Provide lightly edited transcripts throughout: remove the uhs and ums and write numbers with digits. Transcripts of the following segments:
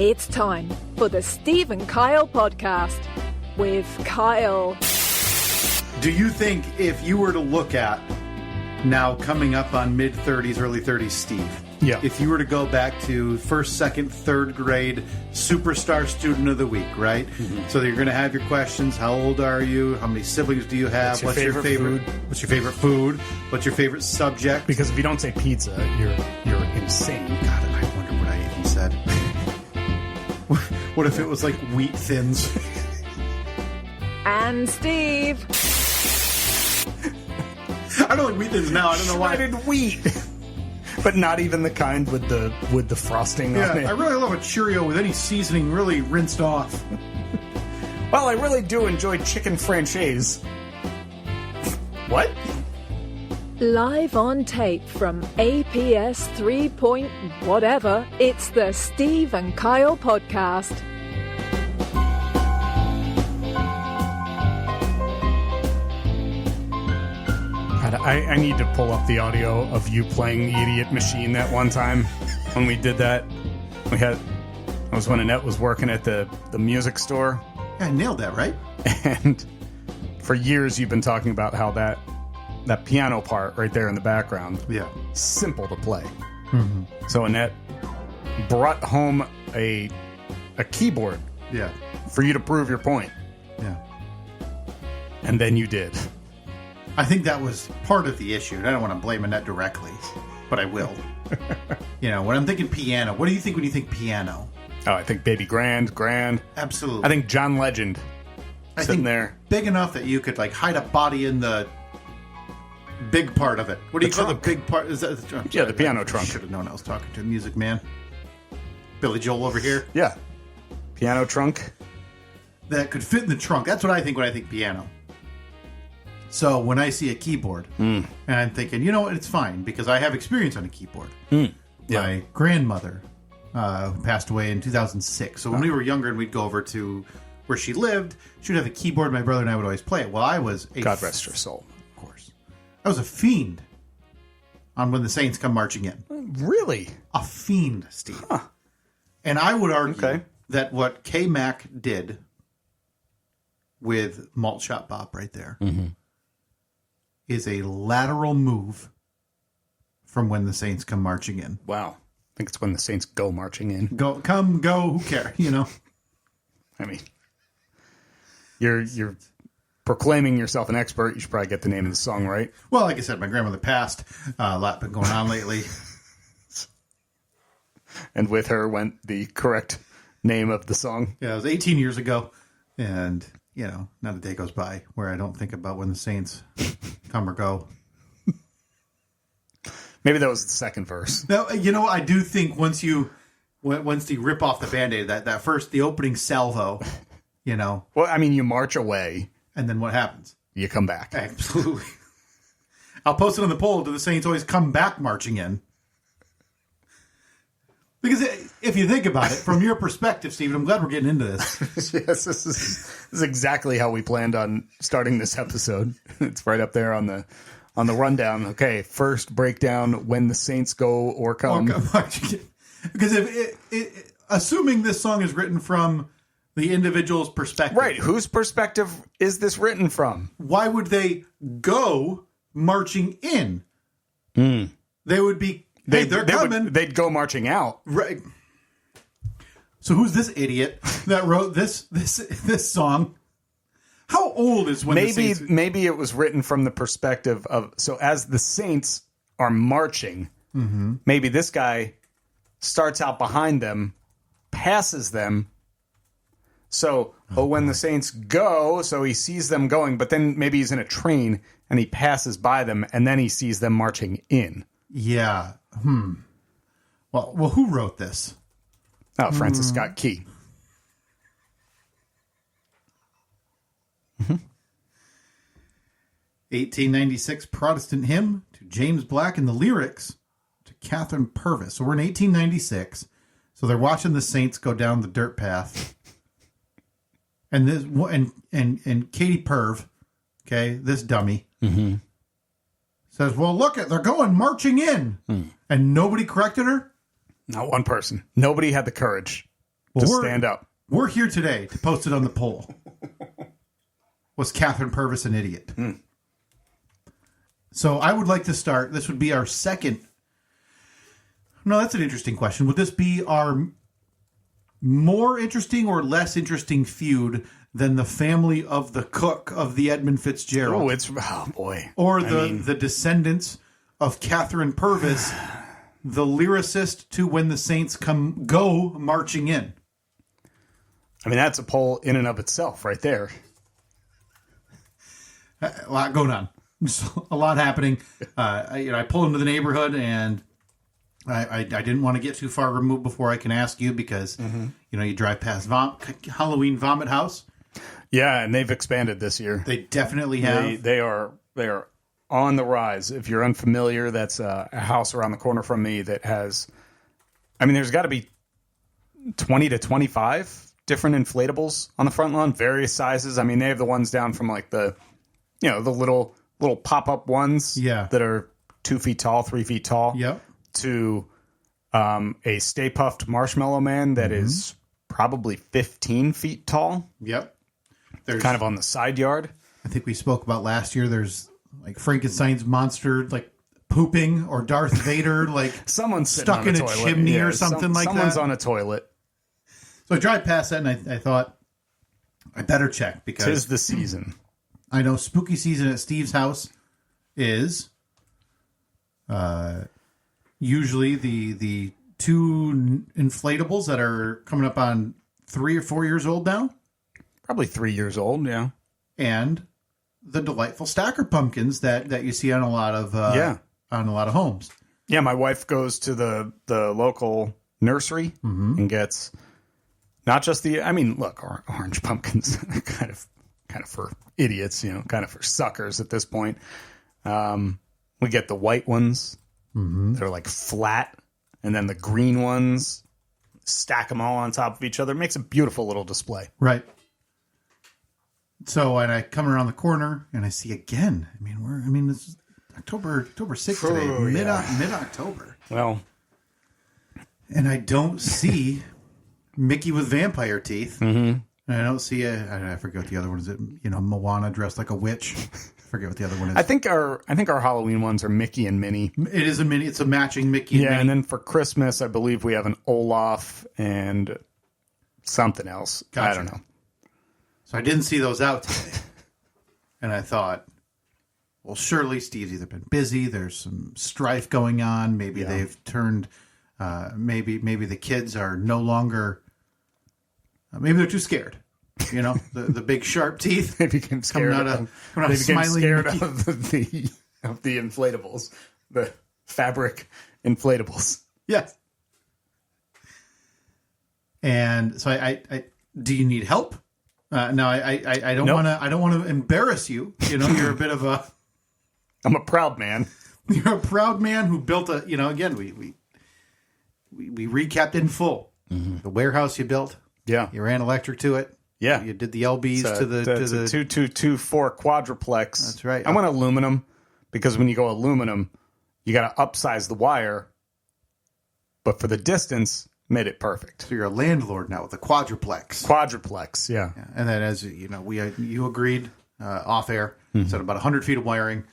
It's time for the Steve and Kyle podcast with Kyle. Do you think if you were to look at now coming up on mid-30s, early 30s Steve, if you were to go back to first, second, third grade superstar student of the week, right? Mm-hmm. So you're going to have your questions. How old are you? How many siblings do you have? What's your favorite food? What's your favorite food? What's your favorite subject? Because if you don't say pizza, you're insane. God, I wonder what I even said. What if it was like wheat thins? And Steve. I don't like wheat thins now. I don't know why. Shredded wheat. But not even the kind with the frosting on it. I really love a Cheerio with any seasoning really rinsed off. Well, I really do enjoy chicken franchise. What? Live on tape from APS 3 point whatever, it's the Steve and Kyle podcast. God, I need to pull up the audio of you playing the Idiot Machine that one time when we did that. It was when Annette was working at the music store. Yeah, I nailed that, right? And for years you've been talking about how that piano part right there in the background, simple to play. Mm-hmm. So Annette brought home a keyboard, for you to prove your point. Yeah, and then you did. I think that was part of the issue, and I don't want to blame Annette directly, but I will. When I'm thinking piano, what do you think when you think piano? Oh, I think Baby Grand. Absolutely. I think John Legend. I sitting think there, big enough that you could like hide a body in the big part of it. What do you call the big part? Is that the piano trunk. I should have known I was talking to a music man. Billy Joel over here. Yeah. Piano trunk. That could fit in the trunk. That's what I think when I think piano. So when I see a keyboard, and I'm thinking, you know what, it's fine, because I have experience on a keyboard. My grandmother passed away in 2006. So when we were younger and we'd go over to where she lived, she would have a keyboard. My brother and I would always play it. Well, I was a... God rest her soul. Of course. I was a fiend on When the Saints Come Marching In. Really? A fiend, Steve. Huh. And I would argue that what K-Mac did with Malt Shop Bop right there is a lateral move from When the Saints Come Marching In. Wow. I think it's When the Saints Go Marching In. Go, who cares, I mean, you're proclaiming yourself an expert. You should probably get the name of the song right. Well, like I said, my grandmother passed. A lot been going on lately. And with her went the correct name of the song. Yeah, it was 18 years ago. And, not a day goes by where I don't think about When the Saints Come or Go. Maybe that was the second verse. No, I do think once you rip off the Band-Aid, the opening salvo, Well, I mean, you march away. And then what happens? You come back. Absolutely. I'll post it on the poll. Do the Saints always come back marching in? Because if you think about it, from your perspective, Stephen, I'm glad we're getting into this. Yes, this is exactly how we planned on starting this episode. It's right up there on the rundown. Okay, first breakdown, When the Saints Go or Come. Because assuming this song is written from the individual's perspective. Right, whose perspective is this written from? Why would they go marching in? They would be... they're coming. They'd go marching out. Right. So who's this idiot that wrote this song? How old is When the Saints... Maybe it was written from the perspective of... So as the Saints are marching, maybe this guy starts out behind them, passes them. So, when the Saints go, so he sees them going, but then maybe he's in a train and he passes by them and then he sees them marching in. Yeah. Well, who wrote this? Oh, Francis Scott Key. 1896 Protestant hymn to James Black and the lyrics to Catherine Purvis. So we're in 1896. So they're watching the Saints go down the dirt path. And this and Katie Perv, this dummy, says, "Well, look they're going marching in," and nobody corrected her. Not one person. Nobody had the courage to stand up. We're here today to post it on the poll. Was Catherine Purvis an idiot? So I would like to start. This would be our second. No, that's an interesting question. Would this be our more interesting or less interesting feud than the family of the cook of the Edmund Fitzgerald? Oh boy. Or the descendants of Catherine Purvis, the lyricist to When the Saints Go Marching In. I mean, that's a poll in and of itself right there. A lot going on. A lot happening. I pull into the neighborhood, and I didn't want to get too far removed before I can ask you because, you drive past Halloween Vomit House. Yeah, and they've expanded this year. They definitely have. They are on the rise. If you're unfamiliar, that's a house around the corner from me that has, there's got to be 20 to 25 different inflatables on the front lawn, various sizes. They have the ones down from like the little pop-up ones that are 2 feet tall, 3 feet tall, to a Stay Puft Marshmallow Man that is probably 15 feet tall. Yep. There's kind of on the side yard. I think we spoke about last year. There's like Frankenstein's monster, like pooping, or Darth Vader, like someone's stuck in a chimney or something like that. Someone's on a toilet. So I drive past that, and I thought I better check because 'tis the season. I know spooky season at Steve's house is usually the 2 inflatables that are coming up on 3 or 4 years old now. Probably 3 years old, yeah. And the delightful stacker pumpkins that you see on a lot of homes. Yeah, my wife goes to the local nursery and gets not just orange pumpkins are kind of for idiots, kind of for suckers at this point. We get the white ones that are like flat, and then the green ones, stack them all on top of each other. It makes a beautiful little display. Right. So when I come around the corner and I see again, this is October 6th today, mid-October. Well, and I don't see Mickey with vampire teeth. And I don't see I forget what the other one is. Moana dressed like a witch. I forget what the other one is. I think our Halloween ones are Mickey and Minnie. It is a Minnie. It's a matching Mickey and Minnie. And then for Christmas, I believe we have an Olaf and something else. Gotcha. I don't know. So I didn't see those out today. And I thought, well, surely Steve's either been busy. There's some strife going on. Maybe they've turned. Maybe the kids are no longer. Maybe they're too scared. The big sharp teeth. They became scared. Of the inflatables, the fabric inflatables. Yes. And so I do you need help? No, I don't want to. I don't want to embarrass you. You're a bit of a. I'm a proud man. You're a proud man who built a. Again, we recapped in full the warehouse you built. Yeah, you ran electric to it. Yeah, you did the LBs to the 2224 quadruplex. That's right. I went aluminum because when you go aluminum, you got to upsize the wire, but for the distance, made it perfect. So you're a landlord now with a quadruplex. Quadruplex, yeah. And then, as you agreed off air, said about 100 feet of wiring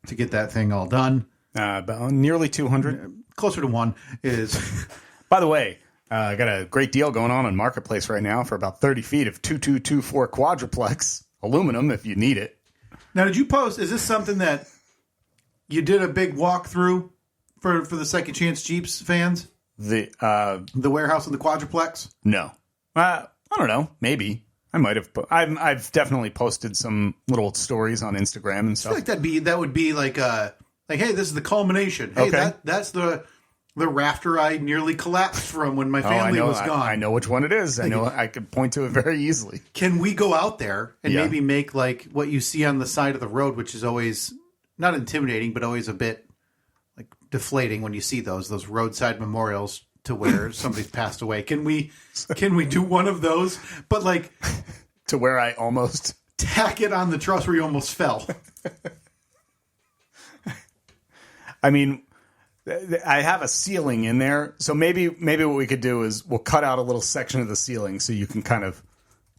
to get that thing all done. About nearly 200, closer to 1 is. By the way, I got a great deal going on Marketplace right now for about 30 feet of 2224 quadruplex aluminum if you need it. Now, did you post? Is this something that you did a big walkthrough for the Second Chance Jeeps fans? The warehouse and the quadruplex? No. I don't know. Maybe. I might have. I've definitely posted some little stories on Instagram and stuff. I feel like that would be like hey, this is the culmination. Hey, okay. That's the rafter I nearly collapsed from when my family was gone. I know which one it is. I know I could point to it very easily. Can we go out there and maybe make like what you see on the side of the road, which is always not intimidating, but always a bit like deflating when you see those roadside memorials to where somebody's passed away. Can we do one of those, but like to where I almost tack it on the truss where you almost fell? I have a ceiling in there, so maybe what we could do is we'll cut out a little section of the ceiling so you can kind of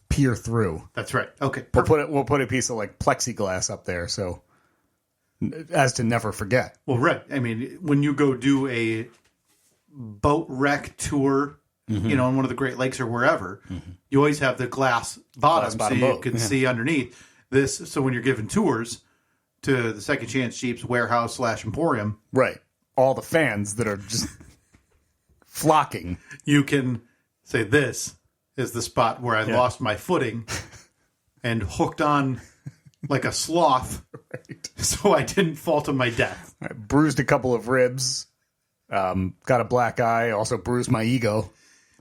peer through. That's right. Okay. We'll put a piece of like plexiglass up there, so as to never forget. Well, right. I mean, when you go do a boat wreck tour, on one of the Great Lakes or wherever, you always have the glass bottom so you boat. can see underneath this. So when you're giving tours to the Second Chance Jeep's warehouse / emporium, Right. All the fans that are just flocking. you can say, this is the spot where I lost my footing and hooked on like a sloth, so I didn't fall to my death. I bruised a couple of ribs, got a black eye, also bruised my ego.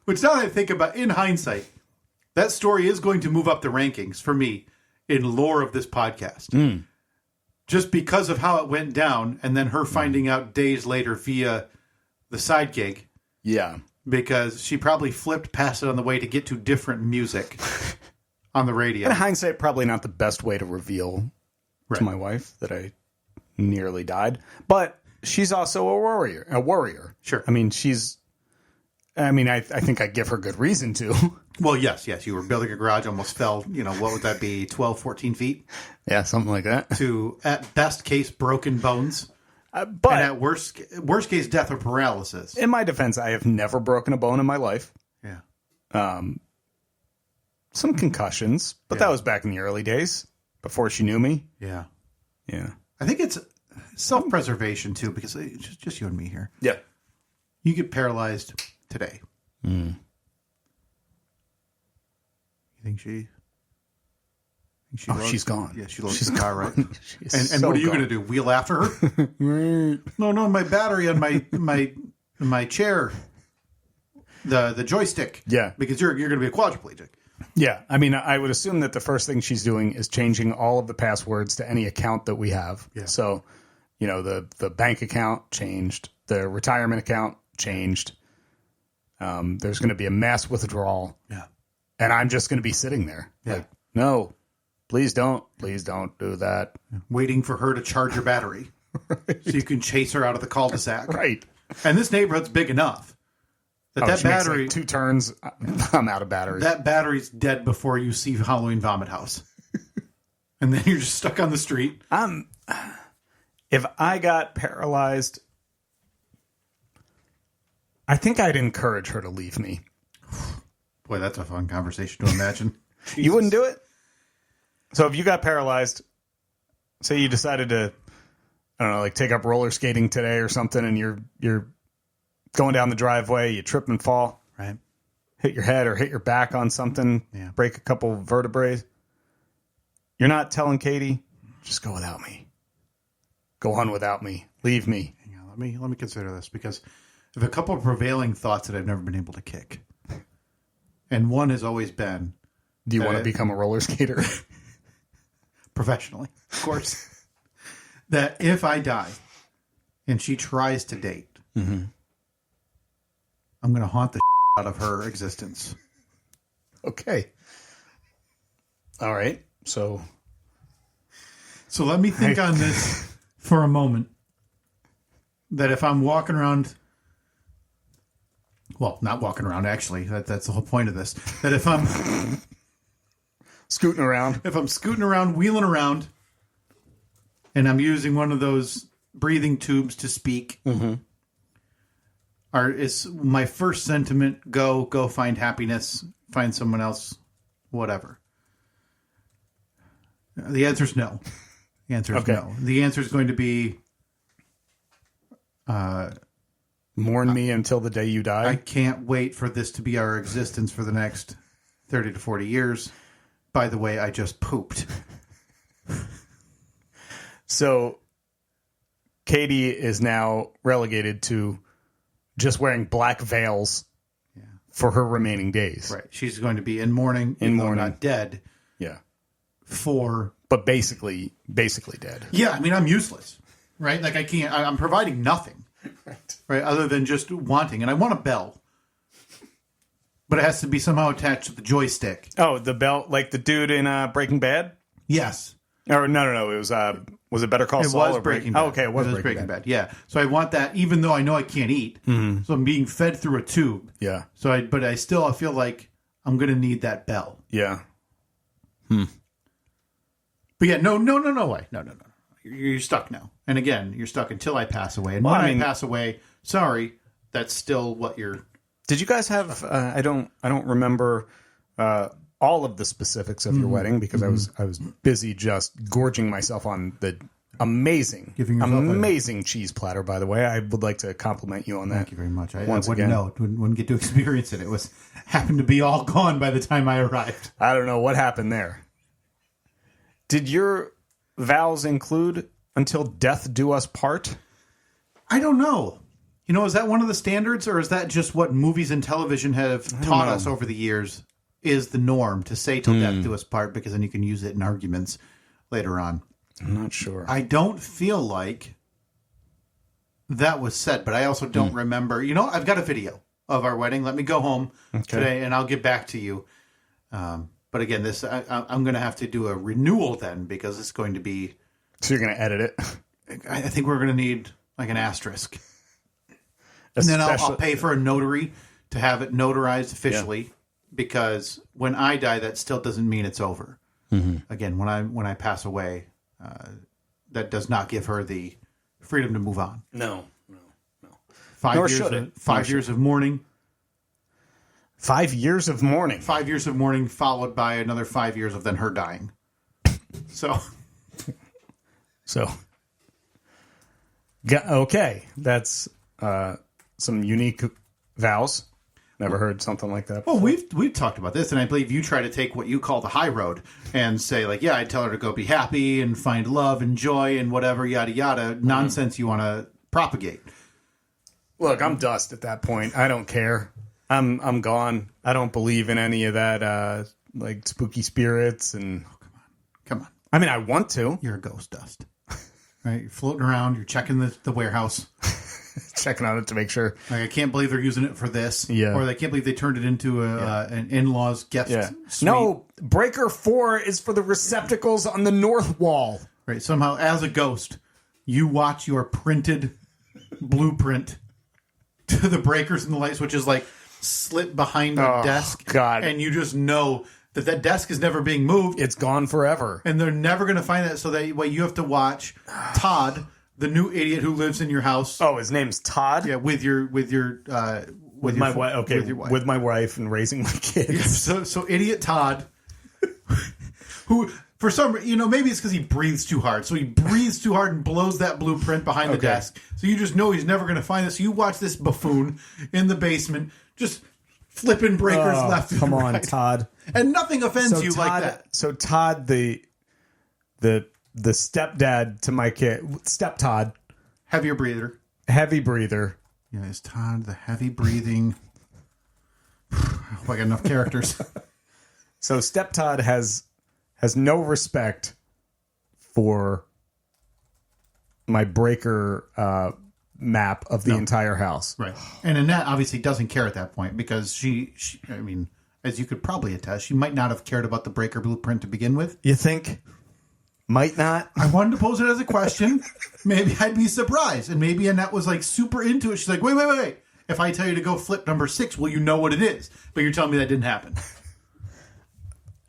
Which now that I think about, in hindsight, that story is going to move up the rankings for me in lore of this podcast. Just because of how it went down, and then her finding out days later via the side gig. Yeah. Because she probably flipped past it on the way to get to different music on the radio. In hindsight, probably not the best way to reveal to my wife that I nearly died. But she's also a warrior. Sure. I mean, I think I give her good reason to. Well, yes. You were building a garage, almost fell, what would that be, 12, 14 feet? Yeah, something like that. To, at best case, broken bones. But and at worst case, death or paralysis. In my defense, I have never broken a bone in my life. Yeah. Some concussions, but that was back in the early days, before she knew me. Yeah. Yeah. I think it's self-preservation, too, because it's just you and me here. Yeah. You get paralyzed today. You think she... she's gone. Yeah, she loads the car, right? And so what are you gone. going to do? Wheel after her? No, my battery on my chair, the joystick. Yeah, because you're going to be a quadriplegic. Yeah, I mean, I would assume that the first thing she's doing is changing all of the passwords to any account that we have. Yeah. So, the bank account changed, the retirement account changed. There's going to be a mass withdrawal. Yeah, and I'm just going to be sitting there. Yeah. Like, no. Please don't do that. Waiting for her to charge her battery so you can chase her out of the cul-de-sac. Right. And this neighborhood's big enough that She battery... makes like 2 turns, I'm out of batteries. That battery's dead before you see Halloween Vomit House. And then you're just stuck on the street. If I got paralyzed, I think I'd encourage her to leave me. Boy, that's a fun conversation to imagine. You wouldn't do it? So if you got paralyzed, say you decided to, I don't know, like take up roller skating today or something, and you're going down the driveway, you trip and fall, Right. hit your head or hit your back on something, break a couple vertebrae. You're not telling Katie, just go without me. Go on without me. Leave me. Hang on, let me consider this, because I have a couple of prevailing thoughts that I've never been able to kick. And one has always been... Do you want to become a roller skater? Professionally, of course. That if I die and she tries to date, I'm going to haunt the out of her existence. Okay. All right. So let me think on this for a moment. That if I'm walking around... Well, not walking around, actually. That's the whole point of this. That if I'm... scooting around. If I'm scooting around, wheeling around, and I'm using one of those breathing tubes to speak, is my first sentiment, go find happiness, find someone else, whatever? The answer is no. The answer is no. The answer is going to be... mourn me until the day you die. I can't wait for this to be our existence for the next 30 to 40 years. By the way, I just pooped. So Katie is now relegated to just wearing black veils for her remaining days. Right. She's going to be in mourning, not dead. Yeah. But basically dead. Yeah, I mean, I'm useless. Right? Like, I'm providing nothing. Right? Other than just wanting. And I want a bell. But it has to be somehow attached to the joystick. Oh, the bell, like the dude in Breaking Bad? Yes. Or no. It was Was it Better Call It Saul was or Breaking Bad. Oh, okay, it was Breaking Bad. Yeah. So I want that, even though I know I can't eat. Mm-hmm. So I'm being fed through a tube. Yeah. But I feel like I'm going to need that bell. Yeah. But yeah, no way. No. You're stuck now. And again, you're stuck until I pass away. And when I pass away, sorry, that's still what you're... Did you guys have? I don't remember all of the specifics of your wedding because I was busy just gorging myself on the amazing cheese platter. By the way, I would like to compliment you on that. Thank you very much. I wouldn't know. Wouldn't get to experience it. It was happened to be all gone by the time I arrived. I don't know what happened there. Did your vows include "until death do us part"? I don't know. Is that one of the standards, or is that just what movies and television have taught us over the years is the norm to say "till death do us part" because then you can use it in arguments later on? I'm not sure. I don't feel like that was said, but I also don't remember. I've got a video of our wedding. Let me go home today, and I'll get back to you. But again, I'm going to have to do a renewal then because it's going to be... So you're going to edit it? I think we're going to need like an asterisk. And then I'll pay for a notary to have it notarized officially because when I die, that still doesn't mean it's over. Mm-hmm. Again, when I pass away, that does not give her the freedom to move on. No. 5 years of mourning. 5 years of mourning. 5 years of mourning followed by another 5 years of then her dying. So, okay, that's some unique vows. Never heard something like that before. Well, we've talked about this, and I believe you try to take what you call the high road and say, like, I tell her to go be happy and find love and joy and whatever, yada, yada, nonsense you want to propagate. Look, I'm dust at that point. I don't care. I'm gone. I don't believe in any of that, like spooky spirits and. Oh, come on. I mean, I want to. You're a ghost dust, right? You're floating around. You're checking the warehouse, checking on it to make sure. Like, I can't believe they're using it for this. Yeah. Or I can't believe they turned it into an in-laws guest suite. No, breaker 4 is for the receptacles on the north wall. Right. Somehow, as a ghost, you watch your printed blueprint to the breakers and the light switch is like slip behind the desk. God. And you just know that desk is never being moved. It's gone forever. And they're never going to find that. So that way you have to watch Todd, the new idiot who lives in your house. Oh, his name's Todd? Yeah, with my wife. Okay, with my wife and raising my kids. Yeah, so idiot Todd, who for some maybe it's because he breathes too hard. So he breathes too hard and blows that blueprint behind the desk. So you just know he's never going to find this. So you watch this buffoon in the basement just flipping breakers left and right. Come on, Todd. And nothing offends you like that. So Todd, the stepdad to my kid, Todd, heavy breather. Yeah, it's Todd, the heavy breathing. I hope I got enough characters. So Todd has no respect for my breaker map of the entire house. Right. And Annette obviously doesn't care at that point because she I mean, as you could probably attest, she might not have cared about the breaker blueprint to begin with. You think? Might not? I wanted to pose it as a question. Maybe I'd be surprised. And maybe Annette was like super into it. She's like, wait. If I tell you to go flip number 6, will you know what it is? But you're telling me that didn't happen.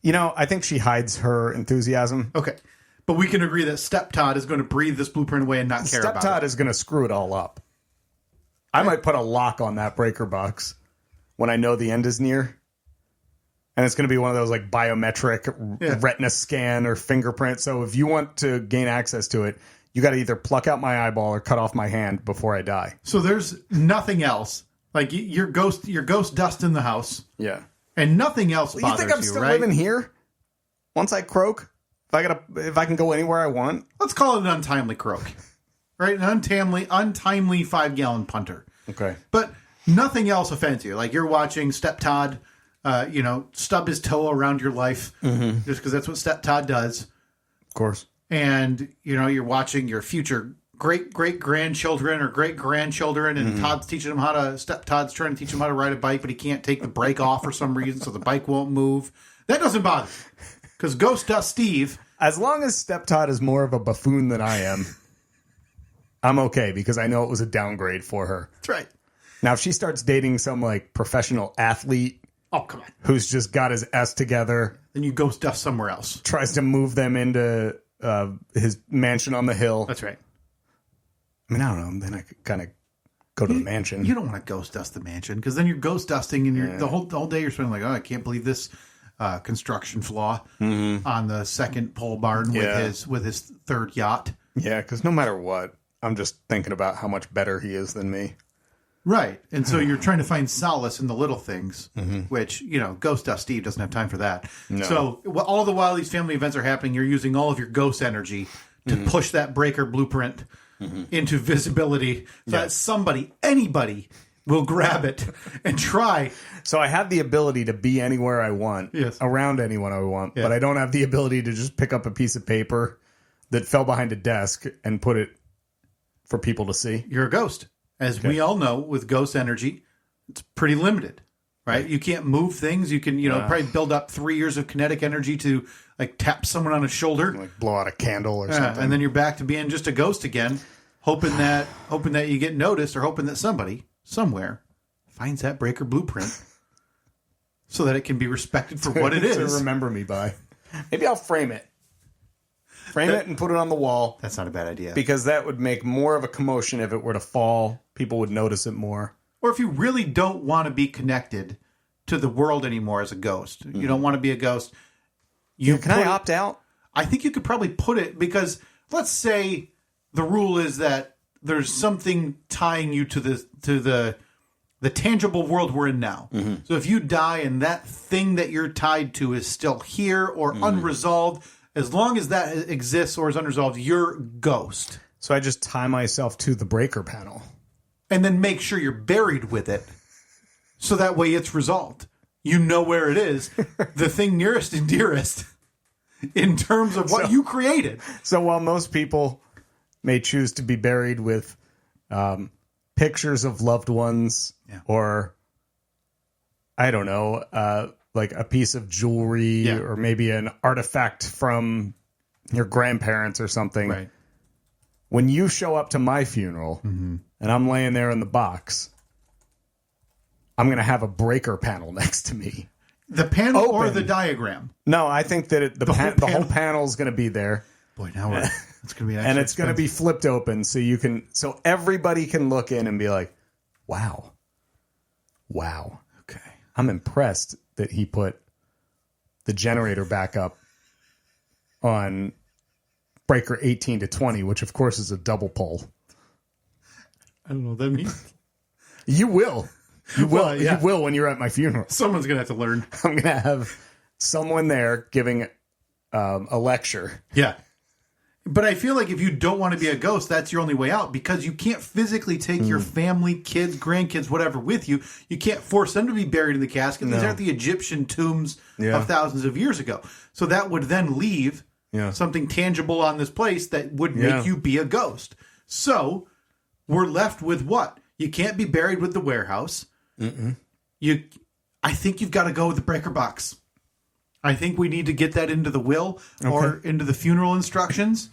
I think she hides her enthusiasm. Okay. But we can agree that Todd is going to breathe this blueprint away and not care about it. Todd is going to screw it all up. I might put a lock on that breaker box when I know the end is near. And it's going to be one of those like biometric retina scan or fingerprint. So if you want to gain access to it, you got to either pluck out my eyeball or cut off my hand before I die. So there's nothing else. Like your ghost dust in the house. Yeah. And nothing else bothers you, right? You think I'm still right? living here? Once I croak? If I can go anywhere I want? Let's call it an untimely croak. Right? An untimely 5-gallon punter. Okay. But nothing else offends you. Like you're watching Todd, stub his toe around your life just because that's what Todd does. Of course. And, you're watching your future great-great-grandchildren or great-grandchildren and Todd's teaching him Todd's trying to teach him how to ride a bike, but he can't take the brake off for some reason, so the bike won't move. That doesn't bother me. Because Ghost Dust Steve As long as Step Todd is more of a buffoon than I am, I'm okay because I know it was a downgrade for her. That's right. Now, if she starts dating some like professional athlete, oh come on, who's just got his S together, then you go stuff somewhere else. tries to move them into his mansion on the hill. That's right. I mean, I don't know. Then I could kind of go to the mansion. You don't want to ghost dust the mansion because then you're ghost dusting and you're the whole day you're spending like, oh, I can't believe this construction flaw on the second pole barn with his third yacht. Yeah, because no matter what, I'm just thinking about how much better he is than me. Right. And so you're trying to find solace in the little things, which, Ghost Dust Steve doesn't have time for that. No. So all the while these family events are happening, you're using all of your ghost energy to push that breaker blueprint into visibility so that anybody will grab it and try. So I have the ability to be anywhere I want, around anyone I want, but I don't have the ability to just pick up a piece of paper that fell behind a desk and put it for people to see. You're a ghost. As we all know, with ghost energy, it's pretty limited, right? You can't move things. You can, probably build up 3 years of kinetic energy to like tap someone on the shoulder, like blow out a candle or something, and then you're back to being just a ghost again, hoping that you get noticed or hoping that somebody somewhere finds that breaker blueprint so that it can be respected for what it is. To remember me by. Maybe I'll frame it. Frame it and put it on the wall. That's not a bad idea. Because that would make more of a commotion if it were to fall. People would notice it more. Or if you really don't want to be connected to the world anymore as a ghost, you don't want to be a ghost. Can I opt out? I think you could probably put it because let's say the rule is that there's something tying you to the tangible world we're in now. So if you die and that thing that you're tied to is still here or unresolved, as long as that exists or is unresolved, you're ghost. So I just tie myself to the breaker panel. And then make sure you're buried with it so that way it's resolved. You know where it is, the thing nearest and dearest in terms of what you created. So while most people may choose to be buried with pictures of loved ones or, I don't know, like a piece of jewelry or maybe an artifact from your grandparents or something. Right. When you show up to my funeral and I'm laying there in the box, I'm going to have a breaker panel next to me. The panel or the diagram? No, I think that the whole panel is going to be there. Boy, now it's going to be and it's going to be flipped open so everybody can look in and be like, wow. Okay. I'm impressed that he put the generator back up on breaker 18 to 20, which of course is a double pole. I don't know what that means. You will. You will. Well, yeah. You will when you're at my funeral. Someone's going to have to learn. I'm going to have someone there giving a lecture. Yeah. But I feel like if you don't want to be a ghost, that's your only way out because you can't physically take your family, kids, grandkids, whatever with you. You can't force them to be buried in the casket. These aren't the Egyptian tombs of thousands of years ago. So that would then leave something tangible on this place that would make you be a ghost. So we're left with what? You can't be buried with the warehouse. I think you've got to go with the breaker box. I think we need to get that into the will or into the funeral instructions.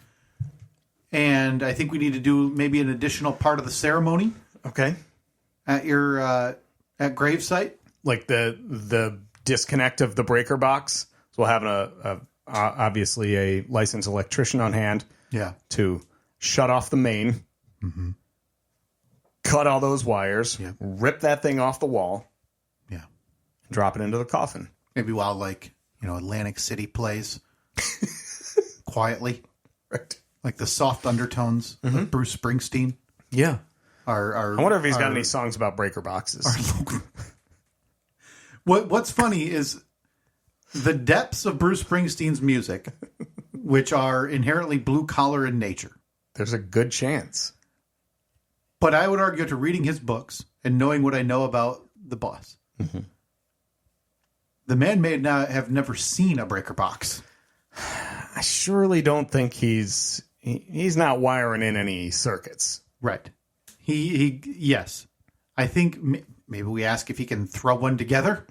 And I think we need to do maybe an additional part of the ceremony. Okay. At your at gravesite. Like the disconnect of the breaker box. So we'll have obviously a licensed electrician on hand. Yeah. To shut off the main. Cut all those wires. Yeah. Rip that thing off the wall. Yeah. Drop it into the coffin. Maybe while Atlantic City plays quietly. Right. Like the soft undertones of Bruce Springsteen. Yeah. I wonder if he's got any songs about breaker boxes. What's funny is the depths of Bruce Springsteen's music, which are inherently blue collar in nature. There's a good chance. But I would argue to reading his books and knowing what I know about the boss, the man may not have never seen a breaker box. I surely don't think he's not wiring in any circuits. Right. Yes. I think maybe we ask if he can throw one together.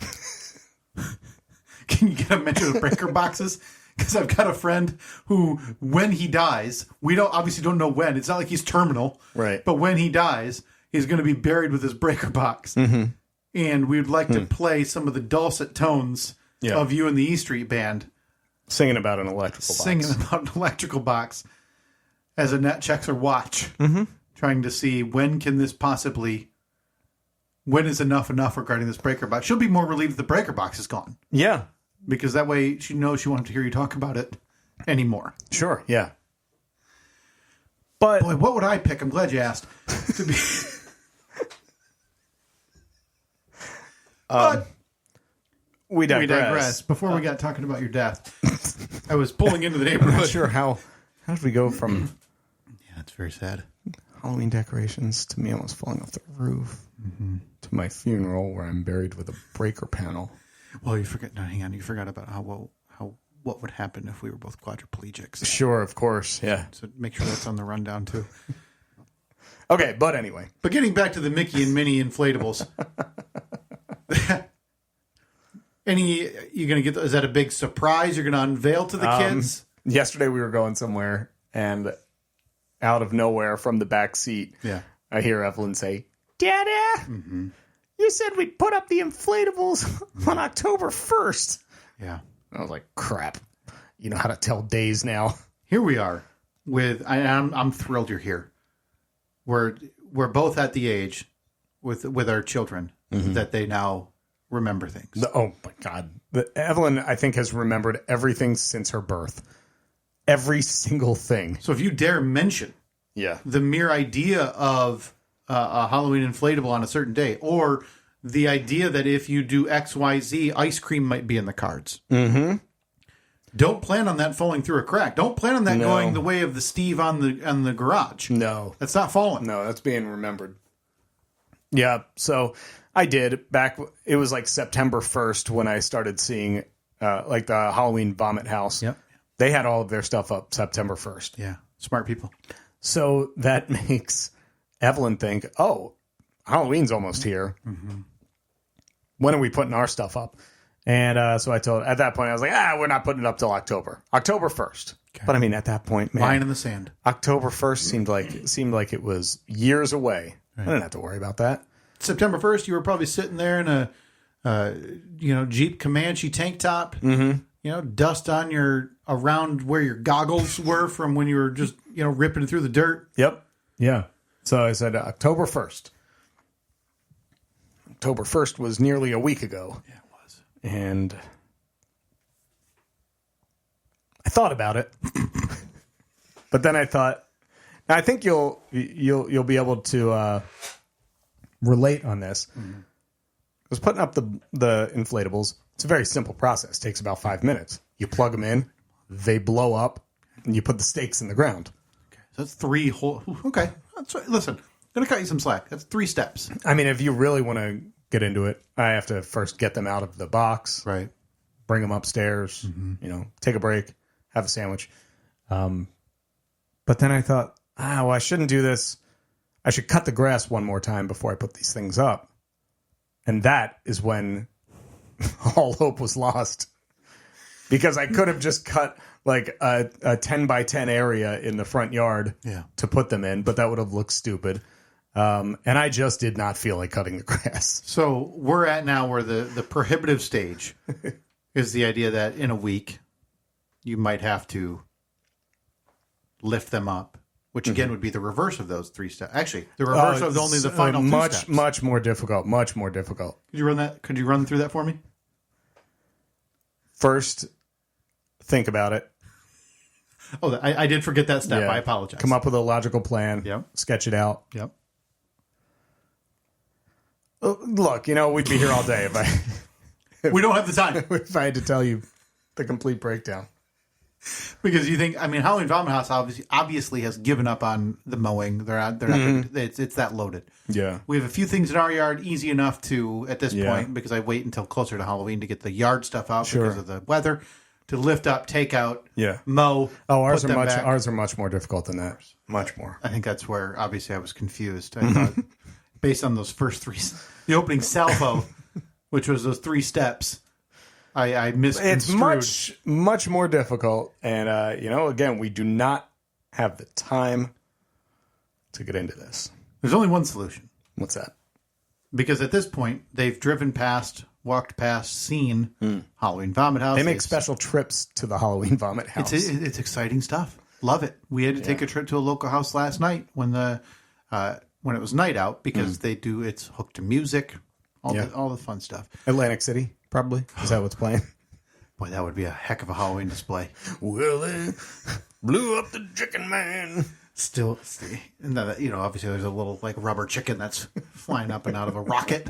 Can you get a mention of breaker boxes? Because I've got a friend who, when he dies, we obviously don't know when. It's not like he's terminal. Right. But when he dies, he's going to be buried with his breaker box. Mm-hmm. And we'd like to play some of the dulcet tones of You and the E Street Band. Singing about an electrical box. As Annette checks her watch. Mm-hmm. Trying to see when is enough regarding this breaker box. She'll be more relieved the breaker box is gone. Yeah. Because that way she knows she won't have to hear you talk about it anymore. Sure, yeah. But boy, what would I pick? I'm glad you asked. To be but we digress. Before we got talking about your death, I was pulling into the neighborhood. I'm not sure how did we go from it's very sad. Halloween decorations to me almost falling off the roof to my funeral where I'm buried with a breaker panel. Well, you forgot. No, hang on. You forgot about what would happen if we were both quadriplegics. Sure, of course, yeah. So make sure that's on the rundown too. Okay, but anyway. But getting back to the Mickey and Minnie inflatables, you gonna get? Is that a big surprise you're gonna unveil to the kids? Yesterday we were going somewhere, and out of nowhere from the back seat, I hear Evelyn say, "Dada, you said we'd put up the inflatables on October 1st." Yeah. I was like, crap. You know how to tell days now. Here we are I'm thrilled you're here. We're both at the age with our children that they now remember things. Oh my God. Evelyn, I think, has remembered everything since her birth. Every single thing. So if you dare mention the mere idea of a Halloween inflatable on a certain day, or the idea that if you do XYZ, ice cream might be in the cards. Mm-hmm. Don't plan on that falling through a crack. Don't plan on that going the way of the Steve on the garage. No. That's not falling. No, that's being remembered. Yeah, so I did. It was like September 1st when I started seeing like the Halloween Vomit House. Yep. They had all of their stuff up September 1st. Yeah, smart people. So that makes Evelyn think, oh, Halloween's almost here. Mm-hmm. When are we putting our stuff up? And so I told, at that point, I was like, we're not putting it up till October 1st. Okay. But I mean, at that point, man, line in the sand. October 1st seemed like it was years away. Right. I didn't have to worry about that. September 1st, you were probably sitting there in a Jeep Comanche tank top, dust on around where your goggles were from when you were just, ripping through the dirt. Yep. Yeah. So I said October 1st. October 1st was nearly a week ago. Yeah, it was. And I thought about it. But then I thought, I think you'll be able to relate on this. Mm-hmm. I was putting up the inflatables. It's a very simple process. It takes about 5 minutes. You plug them in, they blow up, and you put the stakes in the ground. Okay, so that's 3 whole. Okay, listen, I'm gonna cut you some slack. That's 3 steps. I mean, if you really want to get into it, I have to first get them out of the box, right? Bring them upstairs. Mm-hmm. Take a break, have a sandwich. But then I thought, I shouldn't do this. I should cut the grass one more time before I put these things up. And that is when all hope was lost. Because I could have just cut like a 10 by 10 area in the front yard to put them in, but that would have looked stupid. And I just did not feel like cutting the grass. So we're at now where the prohibitive stage is the idea that in a week you might have to lift them up, which again would be the reverse of those 3 steps. Actually, the reverse of only the final 2 steps. Much more difficult. Much more difficult. Could you run through that for me? First, think about it. Oh, I did forget that step. Yeah. I apologize. Come up with a logical plan. Yep. Sketch it out. Yep. Look, we'd be here all day we don't have the time. If I had to tell you the complete breakdown. Because you think, Halloween Vomit House obviously has given up on the mowing. They're not. It's that loaded. Yeah. We have a few things in our yard, easy enough to at this point, because I wait until closer to Halloween to get the yard stuff out because of the weather, to lift up, take out, mow. Oh, ours are much more difficult than that. Much more. I think that's where obviously I was confused. I thought based on those first 3, the opening salvo, which was those 3 steps. I misconstrued. It's much more difficult. And, again, we do not have the time to get into this. There's only one solution. What's that? Because at this point, they've walked past, seen Halloween Vomit House. They make special trips to the Halloween Vomit House. It's exciting stuff. Love it. We had to take a trip to a local house last night when it was night out because it's hooked to music, all the fun stuff. Atlantic City, probably. Is that what's playing? Boy, that would be a heck of a Halloween display. Well, they blew up the chicken man. Still, and obviously there's a little like rubber chicken that's flying up and out of a rocket.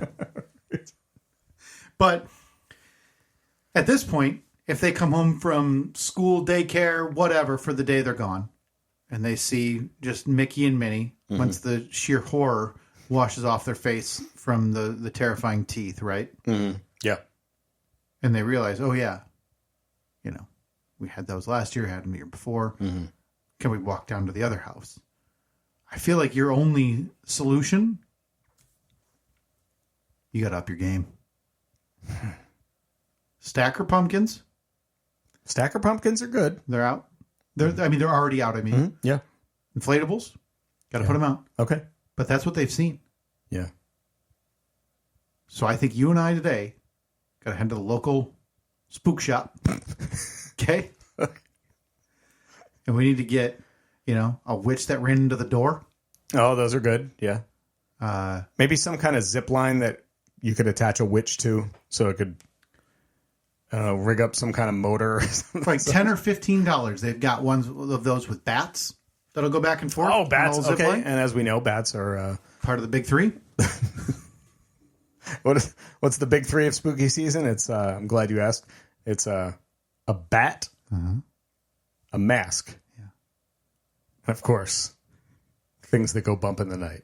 But at this point, if they come home from school, daycare, whatever, for the day they're gone, and they see just Mickey and Minnie, once the sheer horror washes off their face from the terrifying teeth, right? Mm-hmm. Yeah. And they realize, oh, yeah, we had those last year, had them the year before. Mm-hmm. Can we walk down to the other house? I feel like your only solution, you got to up your game. Stacker pumpkins. Stacker pumpkins are good. They're out. They're already out. Yeah. Inflatables. Got to put them out. Okay. But that's what they've seen. Yeah. So I think you and I today got to head to the local spook shop. Okay. And we need to get, a witch that ran into the door. Oh, those are good. Yeah. Maybe some kind of zip line that you could attach a witch to so it could rig up some kind of motor. Like $10 or $15. They've got ones of those with bats that'll go back and forth. Oh, bats. Okay. And as we know, bats are part of the big three. What's the big three of spooky season? It's I'm glad you asked. It's a bat, a mask, and of course, things that go bump in the night.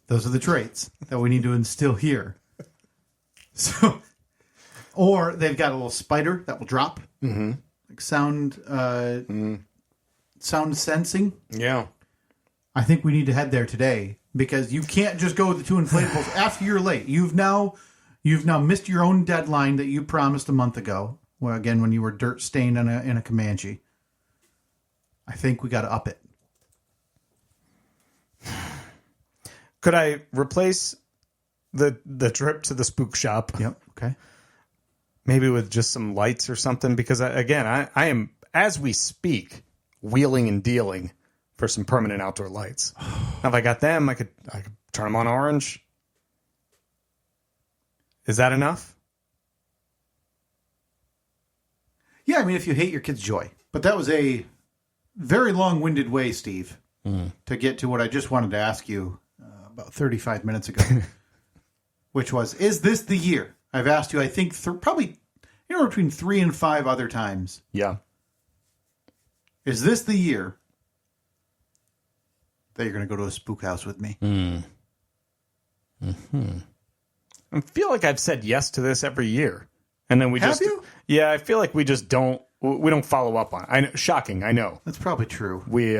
Those are the traits that we need to instill here. So, or they've got a little spider that will drop, like sound sensing. Yeah, I think we need to head there today because you can't just go with the two inflatables after you're late. You've now missed your own deadline that you promised a month ago. Well, again, when you were dirt stained in a Comanche. I think we got to up it. Could I replace the trip to the spook shop? Yep. Okay. Maybe with just some lights or something, because I am, as we speak, wheeling and dealing for some permanent outdoor lights. Now, if I got them, I could turn them on orange. Is that enough? Yeah, if you hate your kid's joy. But that was a very long-winded way, Steve, to get to what I just wanted to ask you about 35 minutes ago, which was, is this the year? I've asked you, I think, probably between 3 and 5 other times. Yeah. Is this the year that you're going to go to a spook house with me? I feel like I've said yes to this every year. And then we Have you? Yeah, I feel like we just don't follow up on it. I know, shocking, I know. That's probably true. We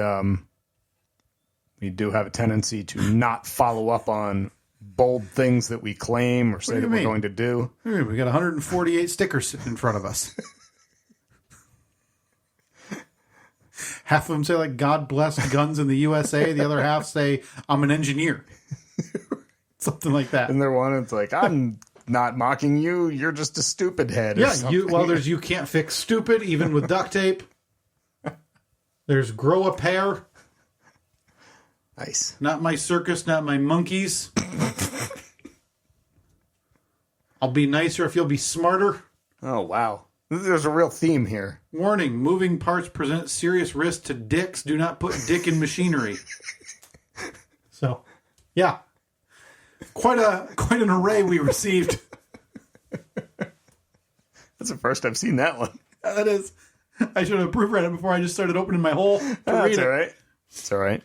do have a tendency to not follow up on bold things that we claim or say that we're going to do. We got 148 stickers in front of us. Half of them say, like, God bless guns in the USA. The other half say, I'm an engineer. Something like that. And they're one, it's like, I'm not mocking you. You're just a stupid head. Yeah, there's you can't fix stupid, even with duct tape. There's grow a pair. Nice. Not my circus, not my monkeys. I'll be nicer if you'll be smarter. Oh, wow. There's a real theme here. Warning, moving parts present serious risk to dicks. Do not put dick in machinery. So, yeah. Quite an array we received. That's the first I've seen that one. That is. I should have proofread it before I just started opening my hole to read That's it. all right. It's all right.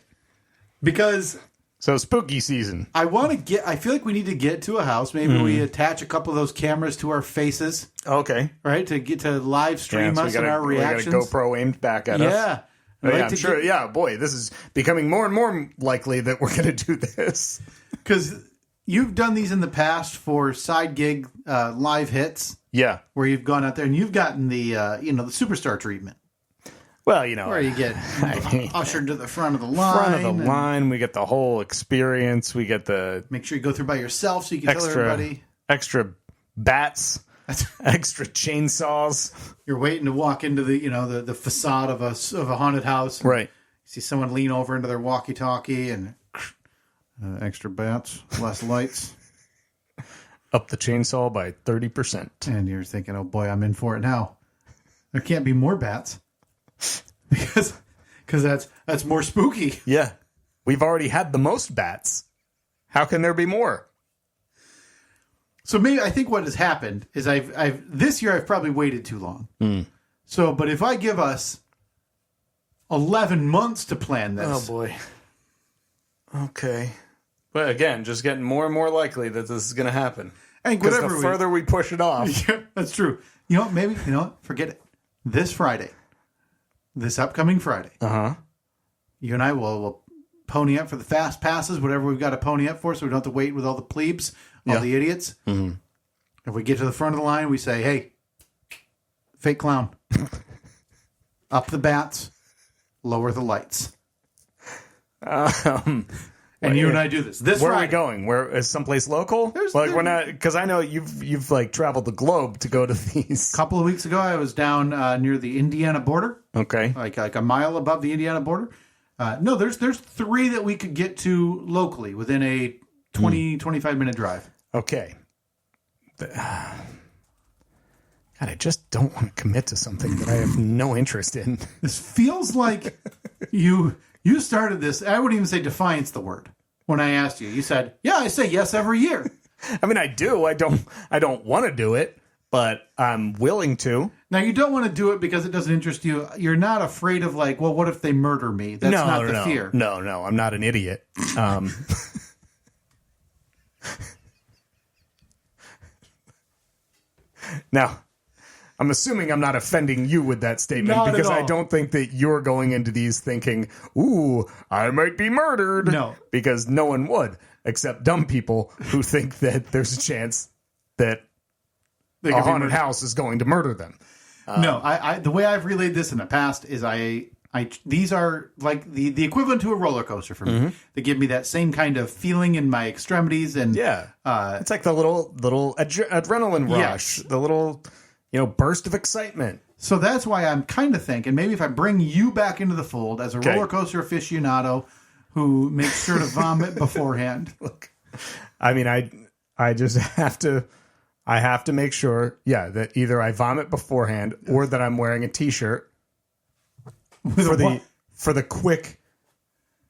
Because so spooky season. I feel like we need to get to a house. Maybe we attach a couple of those cameras to our faces. Okay. Right? To get to live stream us and our reactions. We got a GoPro aimed back at us. Yeah. I'm sure. Yeah, boy, this is becoming more and more likely that we're going to do this. Because you've done these in the past for side gig live hits. Yeah. Where you've gone out there and you've gotten the the superstar treatment. Well, where you get ushered to the front of the line. We get the whole experience. We get the make sure you go through by yourself so you can tell everybody. Extra bats, extra chainsaws. You're waiting to walk into the facade of a haunted house. Right. You see someone lean over into their walkie-talkie and extra bats, less lights. Up the chainsaw by 30%. And you're thinking, oh boy, I'm in for it now. There can't be more bats. Because that's more spooky. Yeah. We've already had the most bats. How can there be more? So maybe I think what has happened is this year I've probably waited too long. So, but if I give us 11 months to plan this. Oh boy. Okay. But again, just getting more and more likely that this is going to happen. Because the further we push it off. Yeah, that's true. Forget it. This upcoming Friday. You and I will pony up for the fast passes, whatever we've got to pony up for, so we don't have to wait with all the plebes, all the idiots. Mm-hmm. If we get to the front of the line, we say, hey, fake clown. Up the bats, lower the lights. And you and I do this. Where Friday. Are we going? Where is someplace local? We're not, because I know you've like traveled the globe to go to these. A couple of weeks ago, I was down near the Indiana border. Okay, like a mile above the Indiana border. No, there's 3 that we could get to locally within a 25 minute drive. Okay. God, I just don't want to commit to something that I have no interest in. This feels like you started this. I wouldn't even say defiance the word. When I asked you, you said, yeah, I say yes every year. I mean, I do. I don't want to do it, but I'm willing to. Now, you don't want to do it because it doesn't interest you. You're not afraid of like, well, what if they murder me? That's not the fear. No, I'm not an idiot. Now, I'm assuming I'm not offending you with that statement because I don't think that you're going into these thinking, ooh, I might be murdered. No. Because no one would, except dumb people who think that there's a chance that a haunted house is going to murder them. No, I the way I've relayed this in the past is these are like the equivalent to a roller coaster for me. Mm-hmm. They give me that same kind of feeling in my extremities. And it's like the little adrenaline rush, the little... burst of excitement. So that's why I'm kind of thinking maybe if I bring you back into the fold as a roller coaster aficionado who makes sure to vomit beforehand. Look, I mean, I just have to make sure, that either I vomit beforehand or that I'm wearing a t-shirt for the quick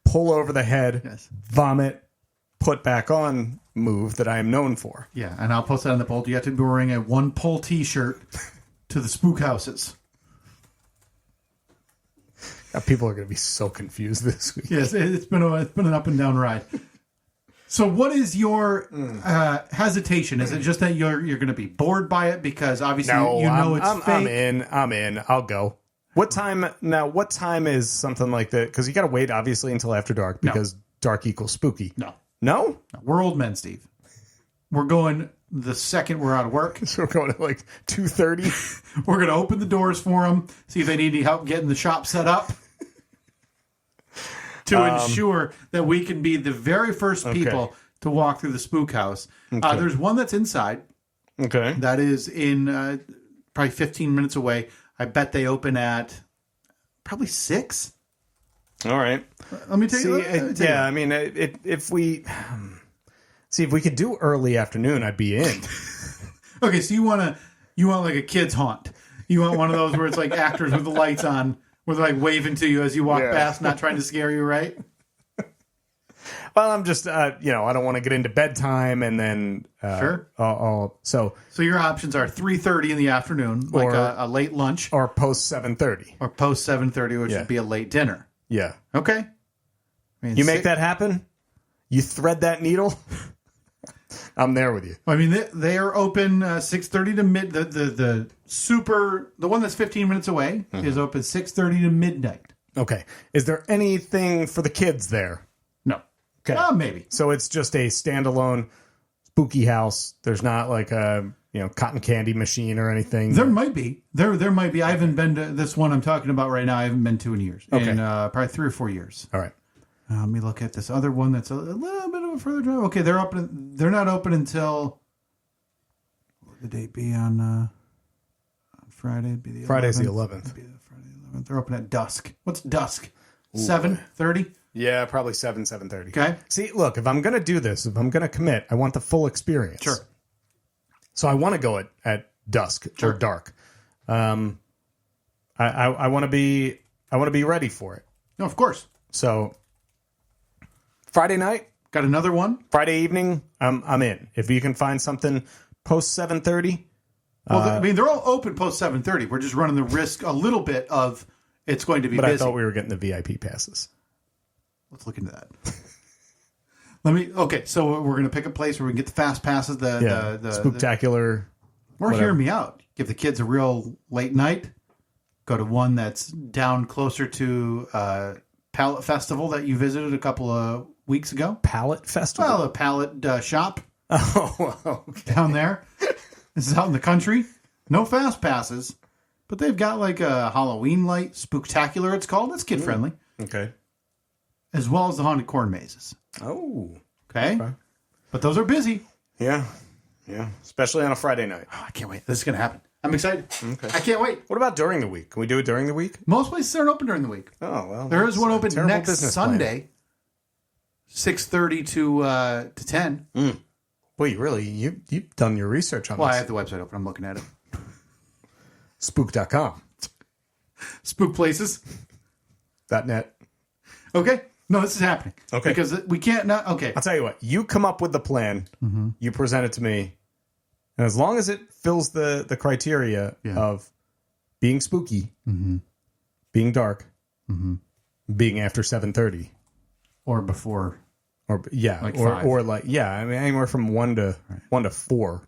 pull over the head, vomit, put back on move that I am known for. Yeah, and I'll post that on the poll. You have to be wearing a one-pull t-shirt to the spook houses. Now, people are going to be so confused this week. Yes, it's been an up and down ride. So what is your hesitation? Is it just that you're going to be bored by it because obviously it's fake? I'm in. I'll go. What time is something like that? Because you got to wait obviously until after dark because dark equals spooky. No? We're old men, Steve. We're going the second we're out of work. So we're going at like 2:30. We're going to open the doors for them, see if they need any help getting the shop set up to ensure that we can be the very first people to walk through the spook house. Okay. There's one that's inside. Okay. That is in probably 15 minutes away. I bet they open at probably 6. All right. Let me tell you. I mean, if we could do early afternoon, I'd be in. Okay, so you want like a kid's haunt. You want one of those where it's like actors with the lights on, where they're like waving to you as you walk past, not trying to scare you, right? Well, I'm just, I don't want to get into bedtime and then... Sure. So your options are 3:30 in the afternoon, like a late lunch. Or post 7:30. Or post 7:30, which would be a late dinner. Yeah. Okay. I mean, you make that happen? You thread that needle? I'm there with you. I mean, they are open 6:30 to mid. The one that's 15 minutes away is open 6:30 to midnight. Okay. Is there anything for the kids there? No. Okay. Maybe. So it's just a standalone spooky house. There's not like a cotton candy machine or anything. There might be. There might be. I haven't been to this one I'm talking about right now. I haven't been to in years. Okay. In probably 3 or 4 years. All right. Let me look at this other one that's a little bit of a further drive. Okay, they're open. They're not open until what would the date be on Friday? It'd be the 11th. Friday's the 11th. It'd be Friday the 11th. They're open at dusk. What's dusk? 7:30. Yeah, probably 7:30. Okay. See, look, if I'm going to do this, if I'm going to commit, I want the full experience. Sure. So I want to go at dusk or dark. I want to be ready for it. No, of course. So Friday night, Got another one. Friday evening, I'm in. If you can find something post 7:30. Well, I mean, they're all open post 7:30. We're just running the risk a little bit of it's going to be But busy. I thought we were getting the VIP passes. Let's look into that. Okay, so we're going to pick a place where we can get the fast passes. The Spooktacular. Or hear me out. Give the kids a real late night. Go to one that's down closer to Pallet Festival that you visited a couple of weeks ago. Pallet Festival? Well, a pallet shop Oh, okay. down there. This is out in the country. No fast passes, but they've got like a Halloween light, Spooktacular it's called. It's kid friendly. Okay. As well as the haunted corn mazes. Oh. Okay? But those are busy. Yeah. Yeah. Especially on a Friday night. Oh, I can't wait. This is going to happen. I'm excited. Okay. I can't wait. What about during the week? Can we do it during the week? Most places aren't open during the week. Oh, well. There is one that's a open terrible next business plan. Sunday, 6:30 to 10. Well, you've done your research on Well, I this. have the website open. I'm looking at it. Spook.com. Spook places. .net. Okay. No, this is happening. Okay. Because we can't not. Okay. I'll tell you what. You come up with the plan. You present it to me. And as long as it fills the criteria of being spooky, being dark, being after 7:30. Or before. Or yeah, Like or 5. or like I mean anywhere from 1 to 4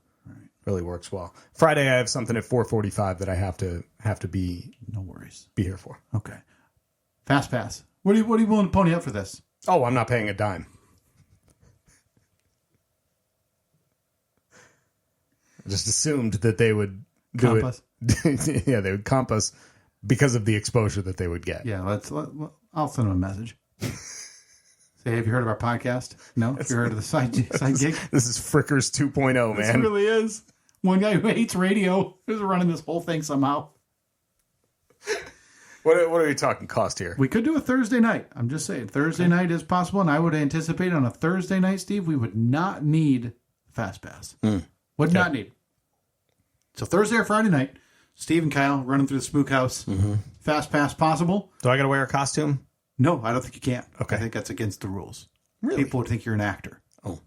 really works well. Friday I have something at 4:45 that I have to be No worries. here for. Okay. Fast pass. What are you willing to pony up for this? Oh, I'm not paying a dime. I just assumed that they would do Comp it. Yeah, they would comp us because of the exposure that they would get. Yeah, I'll send them a message. Say, have you heard of our podcast? No? Have you heard of the side gig? This is Frickers 2.0, This man. really is. One guy who hates radio is running this whole thing somehow. What are we talking cost here? We could do a Thursday night. I'm just saying. Thursday night is possible, and I would anticipate on a Thursday night, Steve, we would not need Fast Pass. Would not need. So Thursday or Friday night, Steve and Kyle running through the spook house. Fast Pass possible. Do I got to wear a costume? No, I don't think you can. Okay. I think that's against the rules. Really? People would think you're an actor. Oh,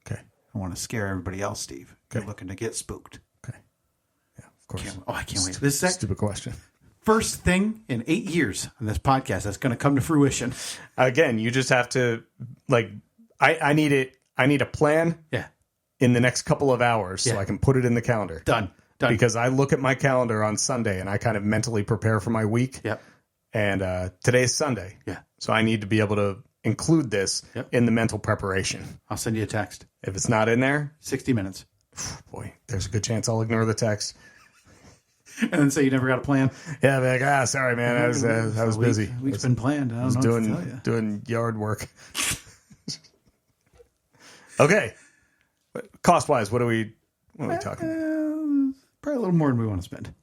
okay. I want to scare everybody else, Steve. Okay. You're looking to get spooked. Okay. Yeah, of course. I can't wait. This is Stupid question. first thing in 8 years on this podcast that's going to come to fruition. Again, you just have to I need it. I need a plan Yeah. in the next couple of hours so Yeah. I can put it in the calendar. Done. Because I look at my calendar on Sunday and I kind of mentally prepare for my week. Yep. And today's Sunday. Yeah. So I need to be able to include this in the mental preparation. I'll send you a text. If it's not in there, 60 minutes. boy, there's a good chance I'll ignore the text. And then say you never got a plan. Yeah, be like, sorry, man, I was busy. Week's been planned. I don't know what to tell you. doing yard work. Okay. Cost wise, what are we talking? Probably a little more than we want to spend.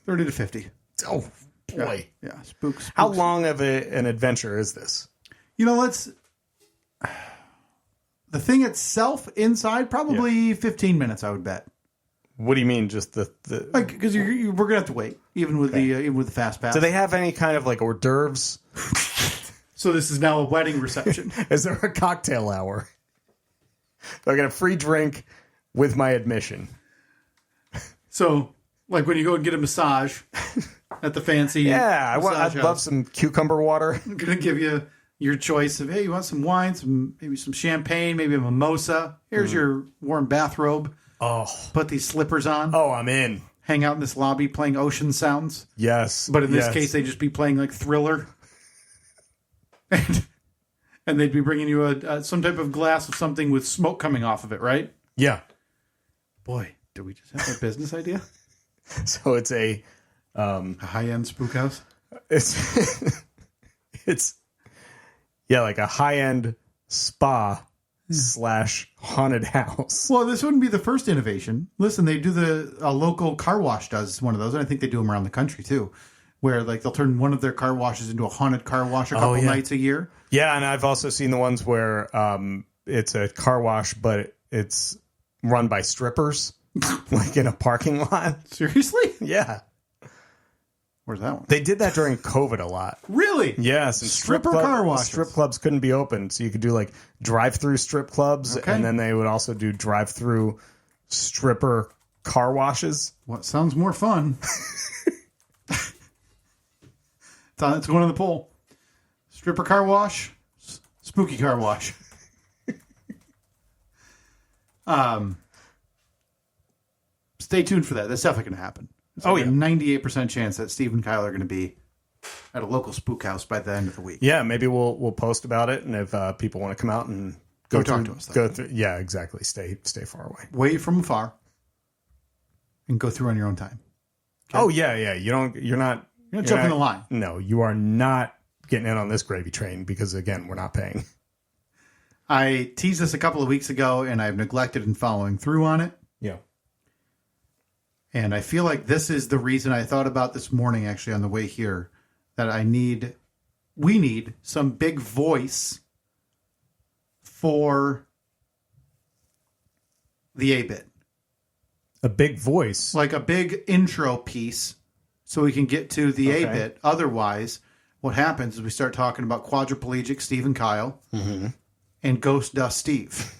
30 to 50. Oh boy. Yeah. Spooks. How long of an adventure is this? You know, the thing itself inside, probably 15 minutes, I would bet. What do you mean? Just the Because we're going to have to wait, even with the fast pass. do they have any kind of like hors d'oeuvres? So this is now a wedding reception. Is there a cocktail hour? I get a free drink with my admission. So, like when you go and get a massage at the fancy Yeah, massage I'd love house, some cucumber water. I'm going to give you your choice of, hey, you want some wine, maybe some champagne, maybe a mimosa. Here's your warm bathrobe. Oh, Put these slippers on. I'm in. Hang out in this lobby playing ocean sounds. Yes, But in this case, they'd just be playing like Thriller. And they'd be bringing you some type of glass of something with smoke coming off of it, right? Yeah. Boy, did we just have a business idea? So it's a high-end spook house? It's like a high-end spa / haunted house. Well, this wouldn't be the first innovation. Listen, they do a local car wash does one of those, and I think they do them around the country too, where like they'll turn one of their car washes into a haunted car wash a couple nights a year. Yeah, and I've also seen the ones where it's a car wash, but it's run by strippers, like in a parking lot. Seriously? Yeah. Where's that one? They did that during COVID a lot. Really? Yes. And car washes. Strip clubs couldn't be open, so you could do like drive-through strip clubs, and then they would also do drive-through stripper car washes. What sounds more fun? It's going in the poll. Stripper car wash, spooky car wash. Stay tuned for that. That's definitely going to happen. It's like a 98% chance that Steve and Kyle are going to be at a local spook house by the end of the week. Yeah, maybe we'll post about it, and if people want to come out and go talk to us. Go through. Yeah, exactly. Stay far away. Wait from afar, and go through on your own time. Okay? Oh yeah. You're not jumping the line. No, you are not getting in on this gravy train because again, we're not paying. I teased this a couple of weeks ago, and I've neglected in following through on it. Yeah. And I feel like this is the reason I thought about this morning, actually, on the way here, that we need some big voice for the A-bit. A big voice? Like a big intro piece so we can get to the A-bit. Otherwise, what happens is we start talking about quadriplegic Steve and Kyle and Ghost Dust Steve.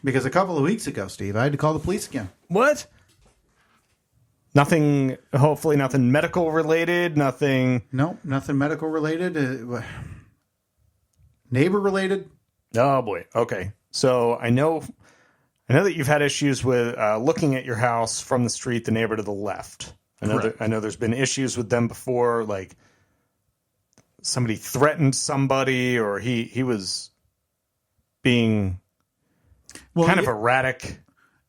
Because a couple of weeks ago, Steve, I had to call the police again. What? Nothing, hopefully nothing medical related, nothing... No, nothing medical related. Neighbor related. Oh, boy. Okay. So I know that you've had issues with looking at your house from the street, the neighbor to the left. I know there's been issues with them before, like somebody threatened somebody or he was being... kind of erratic.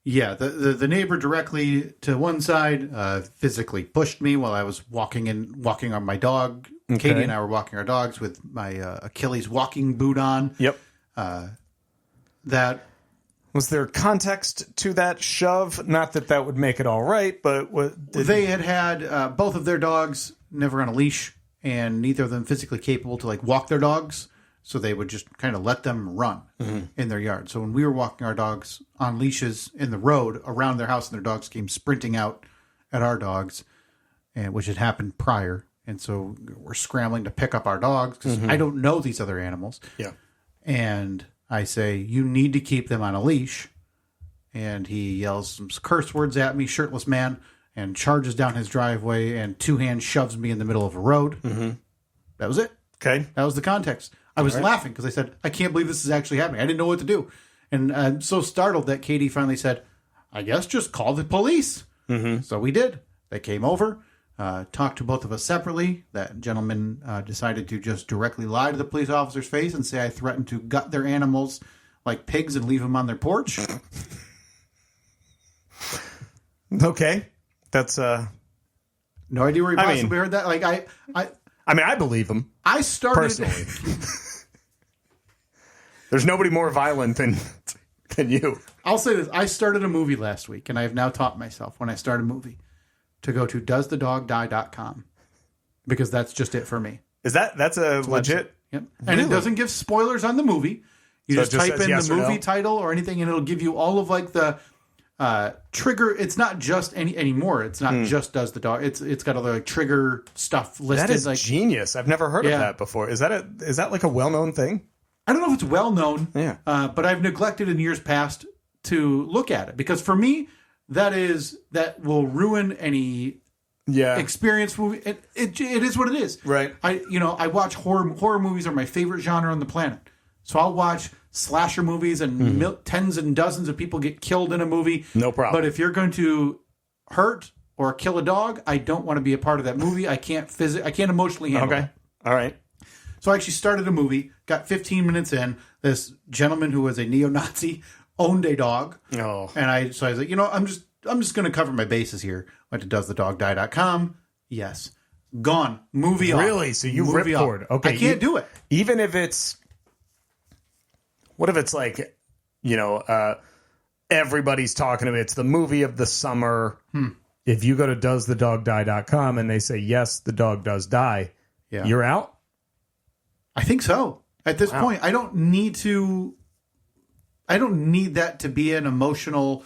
Yeah, the neighbor directly to one side physically pushed me while I was walking on my dog. Okay. Katie and I were walking our dogs with my Achilles walking boot on. Yep. That was there context to that shove? Not that would make it all right, but they had both of their dogs never on a leash, and neither of them physically capable to like walk their dogs. So they would just kind of let them run in their yard. So when we were walking our dogs on leashes in the road around their house, and their dogs came sprinting out at our dogs, and which had happened prior. And so we're scrambling to pick up our dogs because I don't know these other animals. Yeah. And I say, you need to keep them on a leash. And he yells some curse words at me, shirtless man, and charges down his driveway and two hands shoves me in the middle of a road. That was it. Okay. That was the context. I was laughing because I said, I can't believe this is actually happening. I didn't know what to do. And I'm so startled that Katie finally said, I guess just call the police. So we did. They came over, talked to both of us separately. That gentleman decided to just directly lie to the police officer's face and say I threatened to gut their animals like pigs and leave them on their porch. Okay. That's... no idea where he possibly heard that. Like I believe him. I started... Personally. There's nobody more violent than you. I'll say this. I started a movie last week, and I have now taught myself when I start a movie to go to doesthedogdie.com because that's just it for me. That's a legit? Yep. And it doesn't give spoilers on the movie. You just type in the movie title or anything, and it'll give you all of like the trigger. It's not just anymore. It's not just does the dog. It's got all the like, trigger stuff listed. That is genius. I've never heard of that before. Is that like a well-known thing? I don't know if it's well known. Yeah. But I've neglected in years past to look at it because for me that will ruin any experience movie. It is what it is. Right. I watch horror movies are my favorite genre on the planet. So I'll watch slasher movies and tens and dozens of people get killed in a movie. No problem. But if you're going to hurt or kill a dog, I don't want to be a part of that movie. I can't emotionally handle it. All right. So I actually started a movie, got 15 minutes in. This gentleman who was a neo-Nazi owned a dog. Oh. And I was like, I'm just going to cover my bases here. Went to doesthedogdie.com. Yes. Gone. Movie off. Really? So you Movie ripcord. off. Okay. I can't do it. Even if it's, what if it's like, everybody's talking about it's the movie of the summer. If you go to doesthedogdie.com and they say, yes, the dog does die, you're out? I think so. At this point, I don't need that to be an emotional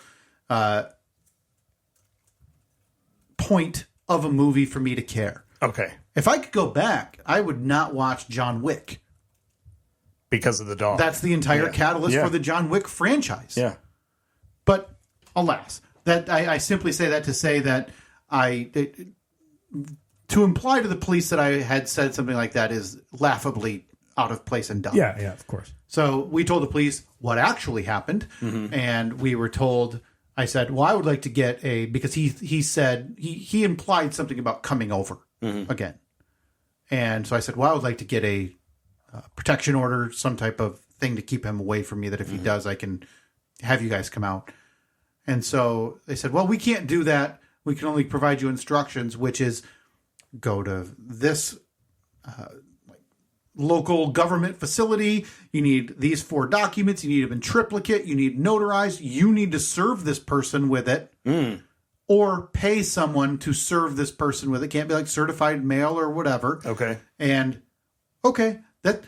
point of a movie for me to care. Okay. If I could go back, I would not watch John Wick. Because of the dog. That's the entire catalyst for the John Wick franchise. Yeah. But alas, that I simply say that to say that to imply to the police that I had said something like that is laughably out of place and dumb. Yeah, of course. So we told the police what actually happened, and we were told. I said, "Well, I would like to get because he said he implied something about coming over again, and so I said, well, I would like to get a protection order, some type of thing to keep him away from me. That if he does, I can have you guys come out." And so they said, "Well, we can't do that. We can only provide you instructions, which is go to this." Local government facility. You need these 4 documents. You need them in triplicate. You need notarized. You need to serve this person with it, or pay someone to serve this person with it. Can't be like certified mail or whatever. Okay. And that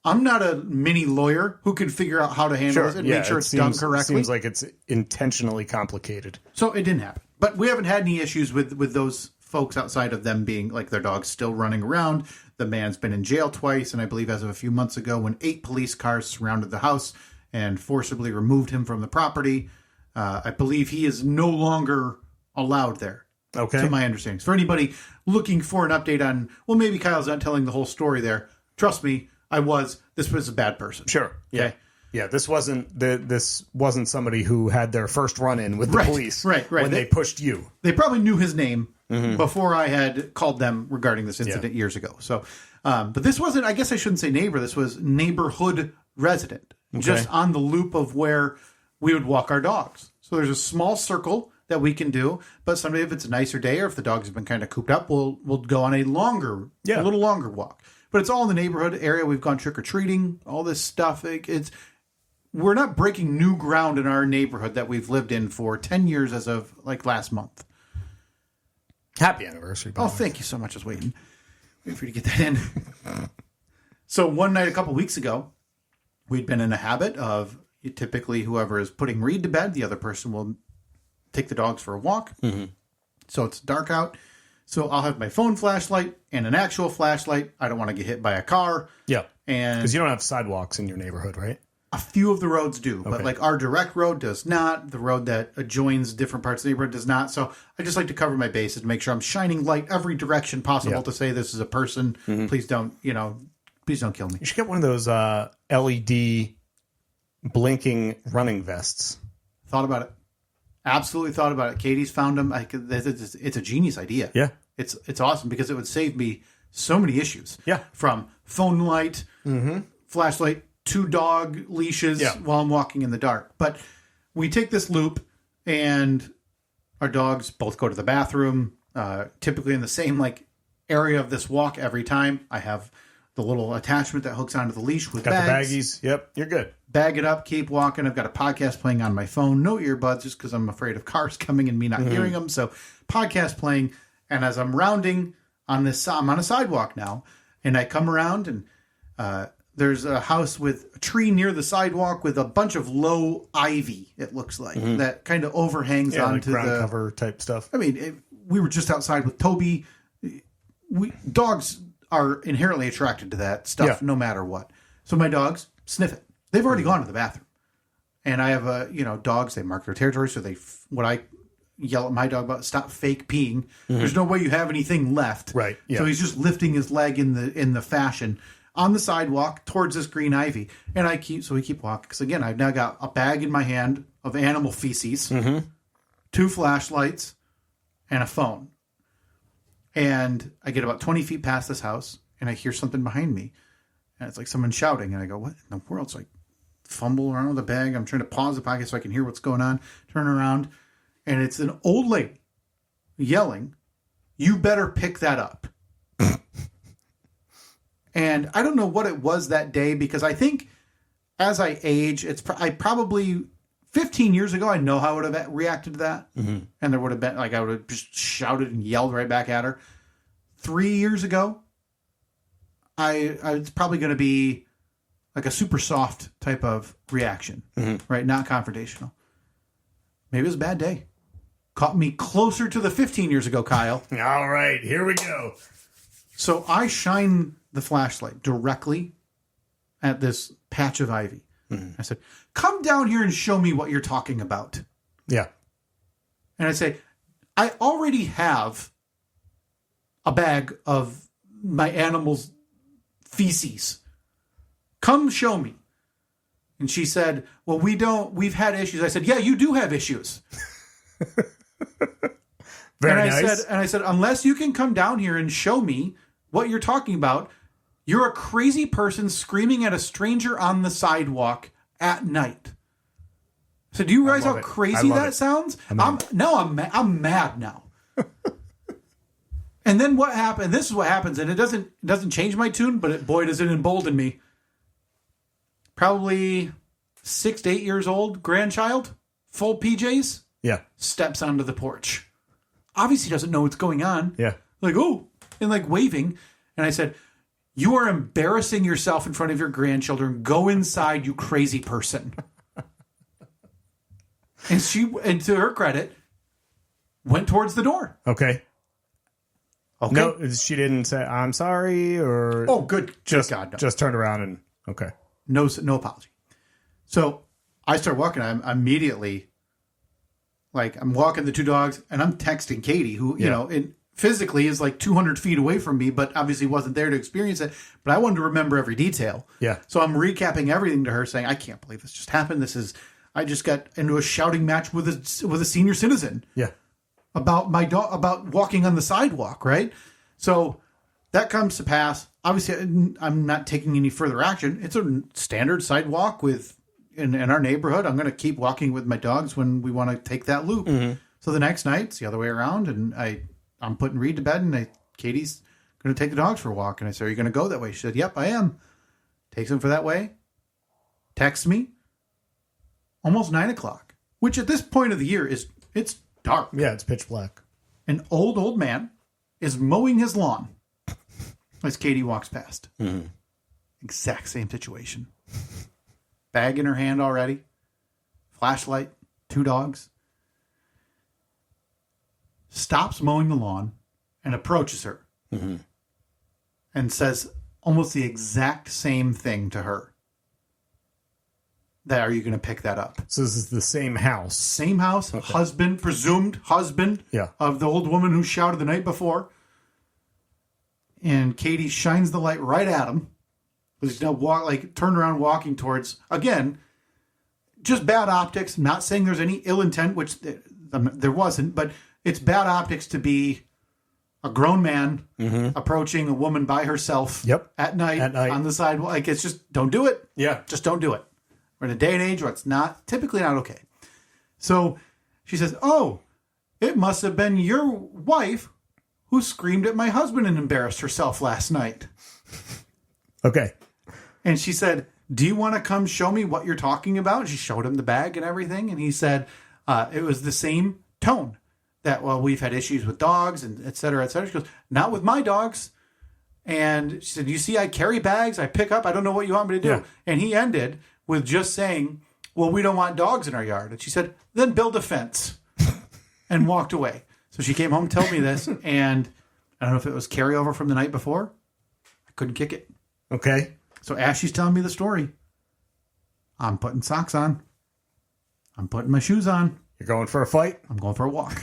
I'm not a mini lawyer who can figure out how to handle this and make sure it's done correctly. Seems like it's intentionally complicated. So it didn't happen. But we haven't had any issues with those folks outside of them being like their dog's still running around. The man's been in jail twice, and I believe as of a few months ago when 8 police cars surrounded the house and forcibly removed him from the property. I believe he is no longer allowed there. Okay. To my understanding. For anybody looking for an update on, well, maybe Kyle's not telling the whole story there. Trust me, this was a bad person. Sure. Yeah. Okay? Yeah, this wasn't somebody who had their first run-in with the police when they pushed you. They probably knew his name before I had called them regarding this incident years ago. So, but this wasn't, I guess I shouldn't say neighbor, this was neighborhood resident, just on the loop of where we would walk our dogs. So there's a small circle that we can do, but someday if it's a nicer day or if the dogs have been kind of cooped up, we'll go on a little longer walk. But it's all in the neighborhood area. We've gone trick-or-treating, all this stuff. We're not breaking new ground in our neighborhood that we've lived in for 10 years as of like last month. Happy anniversary. Oh, thank you so much. I was waiting for you to get that in. So one night a couple weeks ago, we'd been in a habit of typically whoever is putting Reed to bed, the other person will take the dogs for a walk. So it's dark out. So I'll have my phone flashlight and an actual flashlight. I don't want to get hit by a car. Yeah. And because you don't have sidewalks in your neighborhood, right? A few of the roads do, but like our direct road does not. The road that adjoins different parts of the neighborhood does not. So I just like to cover my bases to make sure I'm shining light every direction possible to say this is a person. Please don't kill me. You should get one of those LED blinking running vests. Thought about it. Absolutely thought about it. Katie's found them. It's a genius idea. Yeah. It's awesome because it would save me so many issues. Yeah. From phone light, flashlight, 2 dog leashes while I'm walking in the dark. But we take this loop and our dogs both go to the bathroom, typically in the same area of this walk every time. I have the little attachment that hooks onto the leash with bags. The baggies. Yep, you're good. Bag it up, keep walking. I've got a podcast playing on my phone. No earbuds just because I'm afraid of cars coming and me not hearing them. So podcast playing. And as I'm rounding on this, I'm on a sidewalk now. And I come around and there's a house with a tree near the sidewalk with a bunch of low ivy, it looks like, that kind of overhangs onto ground the cover type stuff. I mean, we were just outside with Toby. Dogs are inherently attracted to that stuff no matter what. So my dogs sniff it. They've already gone to the bathroom. And I have, dogs, they mark their territory. So what I yell at my dog about, stop fake peeing. There's no way you have anything left. Right. Yeah. So he's just lifting his leg in the fashion on the sidewalk towards this green ivy. And we keep walking. Because again, I've now got a bag in my hand of animal feces, 2 flashlights, and a phone. And I get about 20 feet past this house and I hear something behind me. And it's like someone shouting. And I go, what in the world? It's like fumble around with the bag. I'm trying to pause the podcast so I can hear what's going on. Turn around, and it's an old lady yelling, "You better pick that up." And I don't know what it was that day, because I think as I age, I probably 15 years ago, I know how I would have reacted to that. Mm-hmm. And there would have been, like, I would have just shouted and yelled right back at her. 3 years ago, it's probably going to be like a super soft type of reaction, right? Not confrontational. Maybe it was a bad day. Caught me closer to the 15 years ago, Kyle. All right, here we go. So I shine the flashlight directly at this patch of ivy. I said, "Come down here and show me what you're talking about." Yeah. And I say, "I already have a bag of my animal's feces. Come show me." And she said, "Well, we've had issues." I said, "Yeah, you do have issues." Very nice. I said, "Unless you can come down here and show me what you're talking about, you're a crazy person screaming at a stranger on the sidewalk at night." So do you realize how crazy that sounds? I'm mad now. And then what happened? This is what happens, and it doesn't change my tune, but boy, does it embolden me. Probably 6 to 8 years old, grandchild, full PJs, steps onto the porch. Obviously doesn't know what's going on. Yeah. Like, "Oh," and like waving. And I said, "You are embarrassing yourself in front of your grandchildren. Go inside, you crazy person." And to her credit, went towards the door. Okay. No, she didn't say, "I'm sorry," or... Oh, good. Just, God, no. Just turned around and... Okay. No apology. So I start walking. I'm immediately, like, I'm walking the two dogs, and I'm texting Katie, who, you know, physically is like 200 feet away from me, but obviously wasn't there to experience it. But I wanted to remember every detail. Yeah. So I'm recapping everything to her, saying, "I can't believe this just happened. I just got into a shouting match with a senior citizen." Yeah. About my dog, about walking on the sidewalk, right? So that comes to pass. Obviously, I'm not taking any further action. It's a standard sidewalk in our neighborhood. I'm going to keep walking with my dogs when we want to take that loop. Mm-hmm. So the next night, it's the other way around, and I'm putting Reed to bed, and Katie's going to take the dogs for a walk. And I said, "Are you going to go that way?" She said, "Yep, I am." Takes them for that way. Texts me. Almost 9:00, which at this point of the year it's dark. Yeah, it's pitch black. An old man is mowing his lawn as Katie walks past. Mm-hmm. Exact same situation. Bag in her hand already. Flashlight. 2 dogs. Stops mowing the lawn and approaches her. Mm-hmm. And says almost the exact same thing to her. Are you going to pick that up? So this is the same house. Same house. Okay. Presumed husband of the old woman who shouted the night before. And Katie shines the light right at him. He's now turned around walking towards, again, just bad optics. I'm not saying there's any ill intent, which there wasn't, but it's bad optics to be a grown man approaching a woman by herself at night on the sidewalk. Like, it's just, don't do it. Yeah. Just don't do it. We're in a day and age where it's typically not okay. So she says, "Oh, it must have been your wife who screamed at my husband and embarrassed herself last night." Okay. And she said, "Do you want to come show me what you're talking about?" And she showed him the bag and everything. And he said, it was the same tone that, "Well, we've had issues with dogs and et cetera, et cetera." She goes, "Not with my dogs." And she said, "You see, I carry bags. I pick up. I don't know what you want me to do." Yeah. And he ended with just saying, "Well, we don't want dogs in our yard." And she said, "Then build a fence," and walked away. So she came home, told me this, and I don't know if it was carryover from the night before. I couldn't kick it. Okay. So as she's telling me the story, I'm putting socks on. I'm putting my shoes on. You're going for a fight? I'm going for a walk.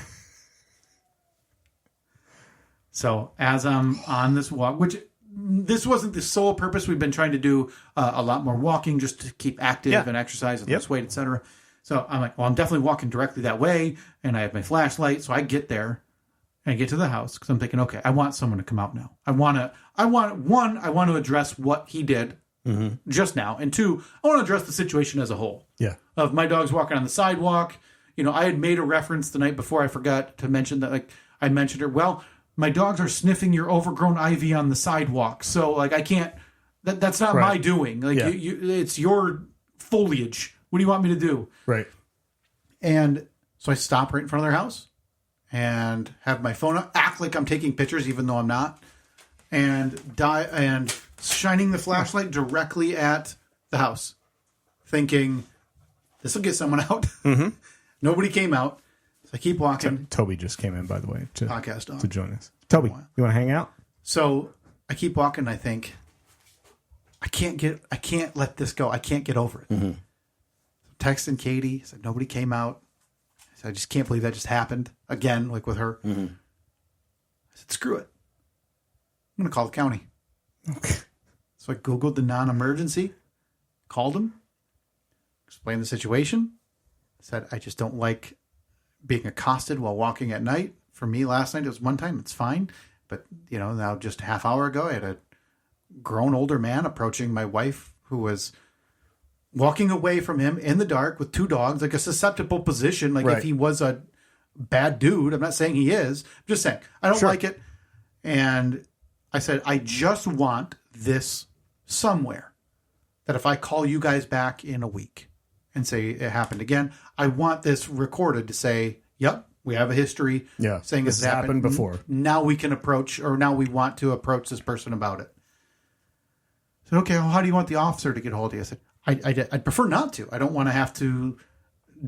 So as I'm on this walk, which this wasn't the sole purpose. We've been trying to do a lot more walking just to keep active and exercise and lose weight, etc. So I'm like, well, I'm definitely walking directly that way. And I have my flashlight. So I get there and I get to the house because I'm thinking, okay, I want someone to come out now. I want to address what he did just now. And two, I want to address the situation as a whole. Yeah. Of my dog's walking on the sidewalk. You know, I had made a reference the night before. I forgot to mention that, like, I mentioned her. Well, my dogs are sniffing your overgrown ivy on the sidewalk. So, like, I can't, that's not my doing. Like, it's your foliage. What do you want me to do? Right. And so I stop right in front of their house and have my phone up, act like I'm taking pictures, even though I'm not, and shining the flashlight directly at the house, thinking, this will get someone out. Mm-hmm. Nobody came out. So I keep walking. Toby just came in, by the way, podcast dog. to join us. Toby, you want to hang out? So I keep walking. I think, I can't let this go. I can't get over it. Mm-hmm. Texting Katie, said nobody came out. I said, I just can't believe that just happened again, like with her. Mm-hmm. I said, screw it. I'm going to call the county. Okay. So I Googled the non-emergency, called them, explained the situation, said, I just don't like being accosted while walking at night. For me, last night, it was one time, it's fine. But, you know, now just a half hour ago, I had a grown older man approaching my wife who was walking away from him in the dark with two dogs, like a susceptible position. Like if he was a bad dude, I'm not saying he is. I'm just saying, I don't like it. And I said, I just want this somewhere that if I call you guys back in a week and say it happened again, I want this recorded to say, yep, we have a history saying this has happened before. Now we can approach, or now we want to approach this person about it. I said, okay, well, how do you want the officer to get hold of you? I said, I'd prefer not to. I don't want to have to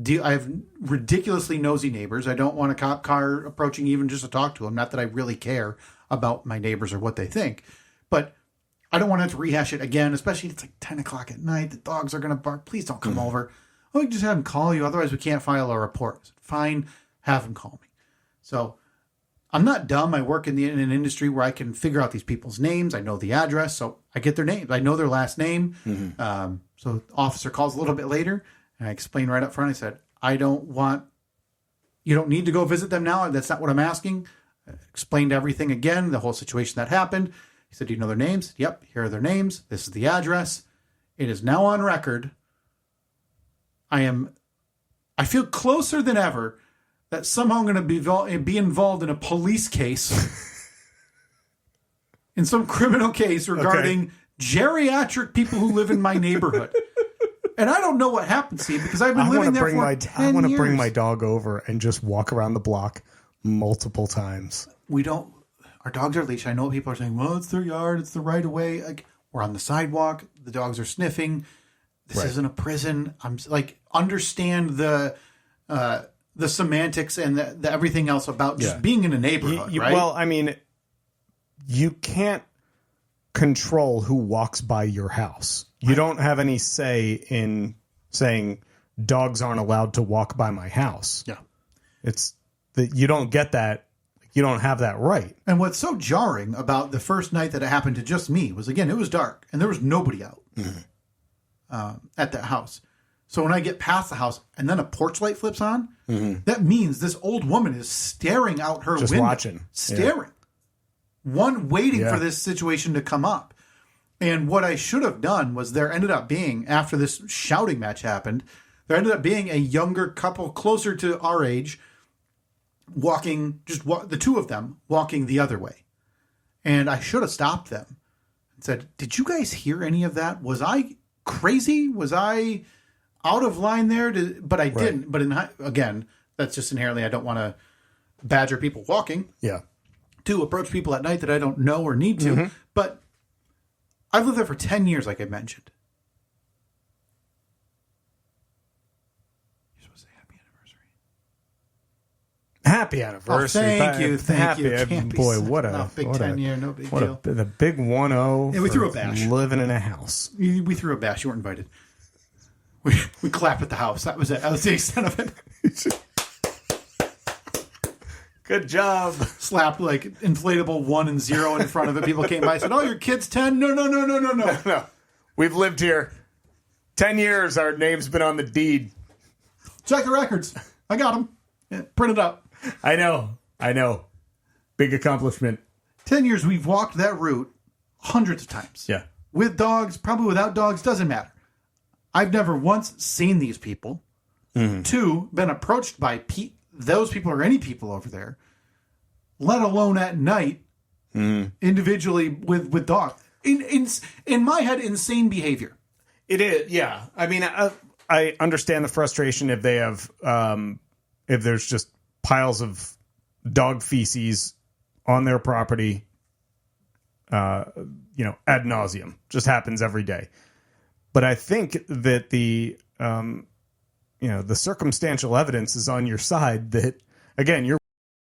deal. I have ridiculously nosy neighbors. I don't want a cop car approaching even just to talk to them. Not that I really care about my neighbors or what they think, but I don't want to have to rehash it again, especially it's like 10 o'clock at night. The dogs are going to bark. Please don't come over. Oh, we can just have them call you. Otherwise, we can't file a report. I said, fine, have them call me. So I'm not dumb. I work in an industry where I can figure out these people's names. I know the address, so I get their names. I know their last name. Mm-hmm. So the officer calls a little bit later, and I explain right up front. I said, you don't need to go visit them now. That's not what I'm asking. I explained everything again, the whole situation that happened. He said, do you know their names? Yep, here are their names. This is the address. It is now on record. I feel closer than ever that somehow I'm going to be involved in a police case, in some criminal case regarding geriatric people who live in my neighborhood. And I don't know what happened, Steve, because I've been living there for 10 years. I want to bring my dog over and just walk around the block multiple times. Our dogs are leashed. I know people are saying, well, it's their yard, it's the right of way. Like, we're on the sidewalk, the dogs are sniffing. This isn't a prison. I'm like, understand the semantics and the everything else about just being in a neighborhood, right? Well, I mean, you can't control who walks by your house. You don't have any say in saying dogs aren't allowed to walk by my house. Yeah. It's that you don't get that. You don't have that right. And what's so jarring about the first night that it happened to just me was, again, it was dark and there was nobody out at that house. So when I get past the house and then a porch light flips on, that means this old woman is staring out her just window. Watching. Staring. Waiting for this situation to come up. And what I should have done was there ended up being, after this shouting match happened, there ended up being a younger couple closer to our age walking, the two of them walking the other way. And I should have stopped them and said, did you guys hear any of that? Was I crazy? Was I out of line there? But I didn't. But again, that's just inherently, I don't want to badger people walking. Yeah. To approach people at night that I don't know or need to. Mm-hmm. But I've lived there for 10 years, like I mentioned. You're supposed to say happy anniversary. Happy anniversary. Thank you. Boy, what a big 10 year, no big deal. The big 1-0. Yeah, we threw a bash. Living in a house. We threw a bash. You weren't invited. We clapped at the house. That was it. That was the extent of it. Good job. Slapped like inflatable 1 and 0 in front of it. People came by and said, oh, your kid's 10? No. We've lived here 10 years. Our name's been on the deed. Check the records. I got them. Yeah, print it up. I know. Big accomplishment. 10 years. We've walked that route hundreds of times. Yeah. with dogs, probably without dogs, doesn't matter. I've never once seen these people. Mm-hmm. 2, been approached by those people or any people over there, let alone at night, individually with dogs. In my head, insane behavior. It is, yeah. I mean, I understand the frustration if they have, if there's just piles of dog feces on their property, ad nauseum. Just happens every day. But I think that the circumstantial evidence is on your side that, again, you're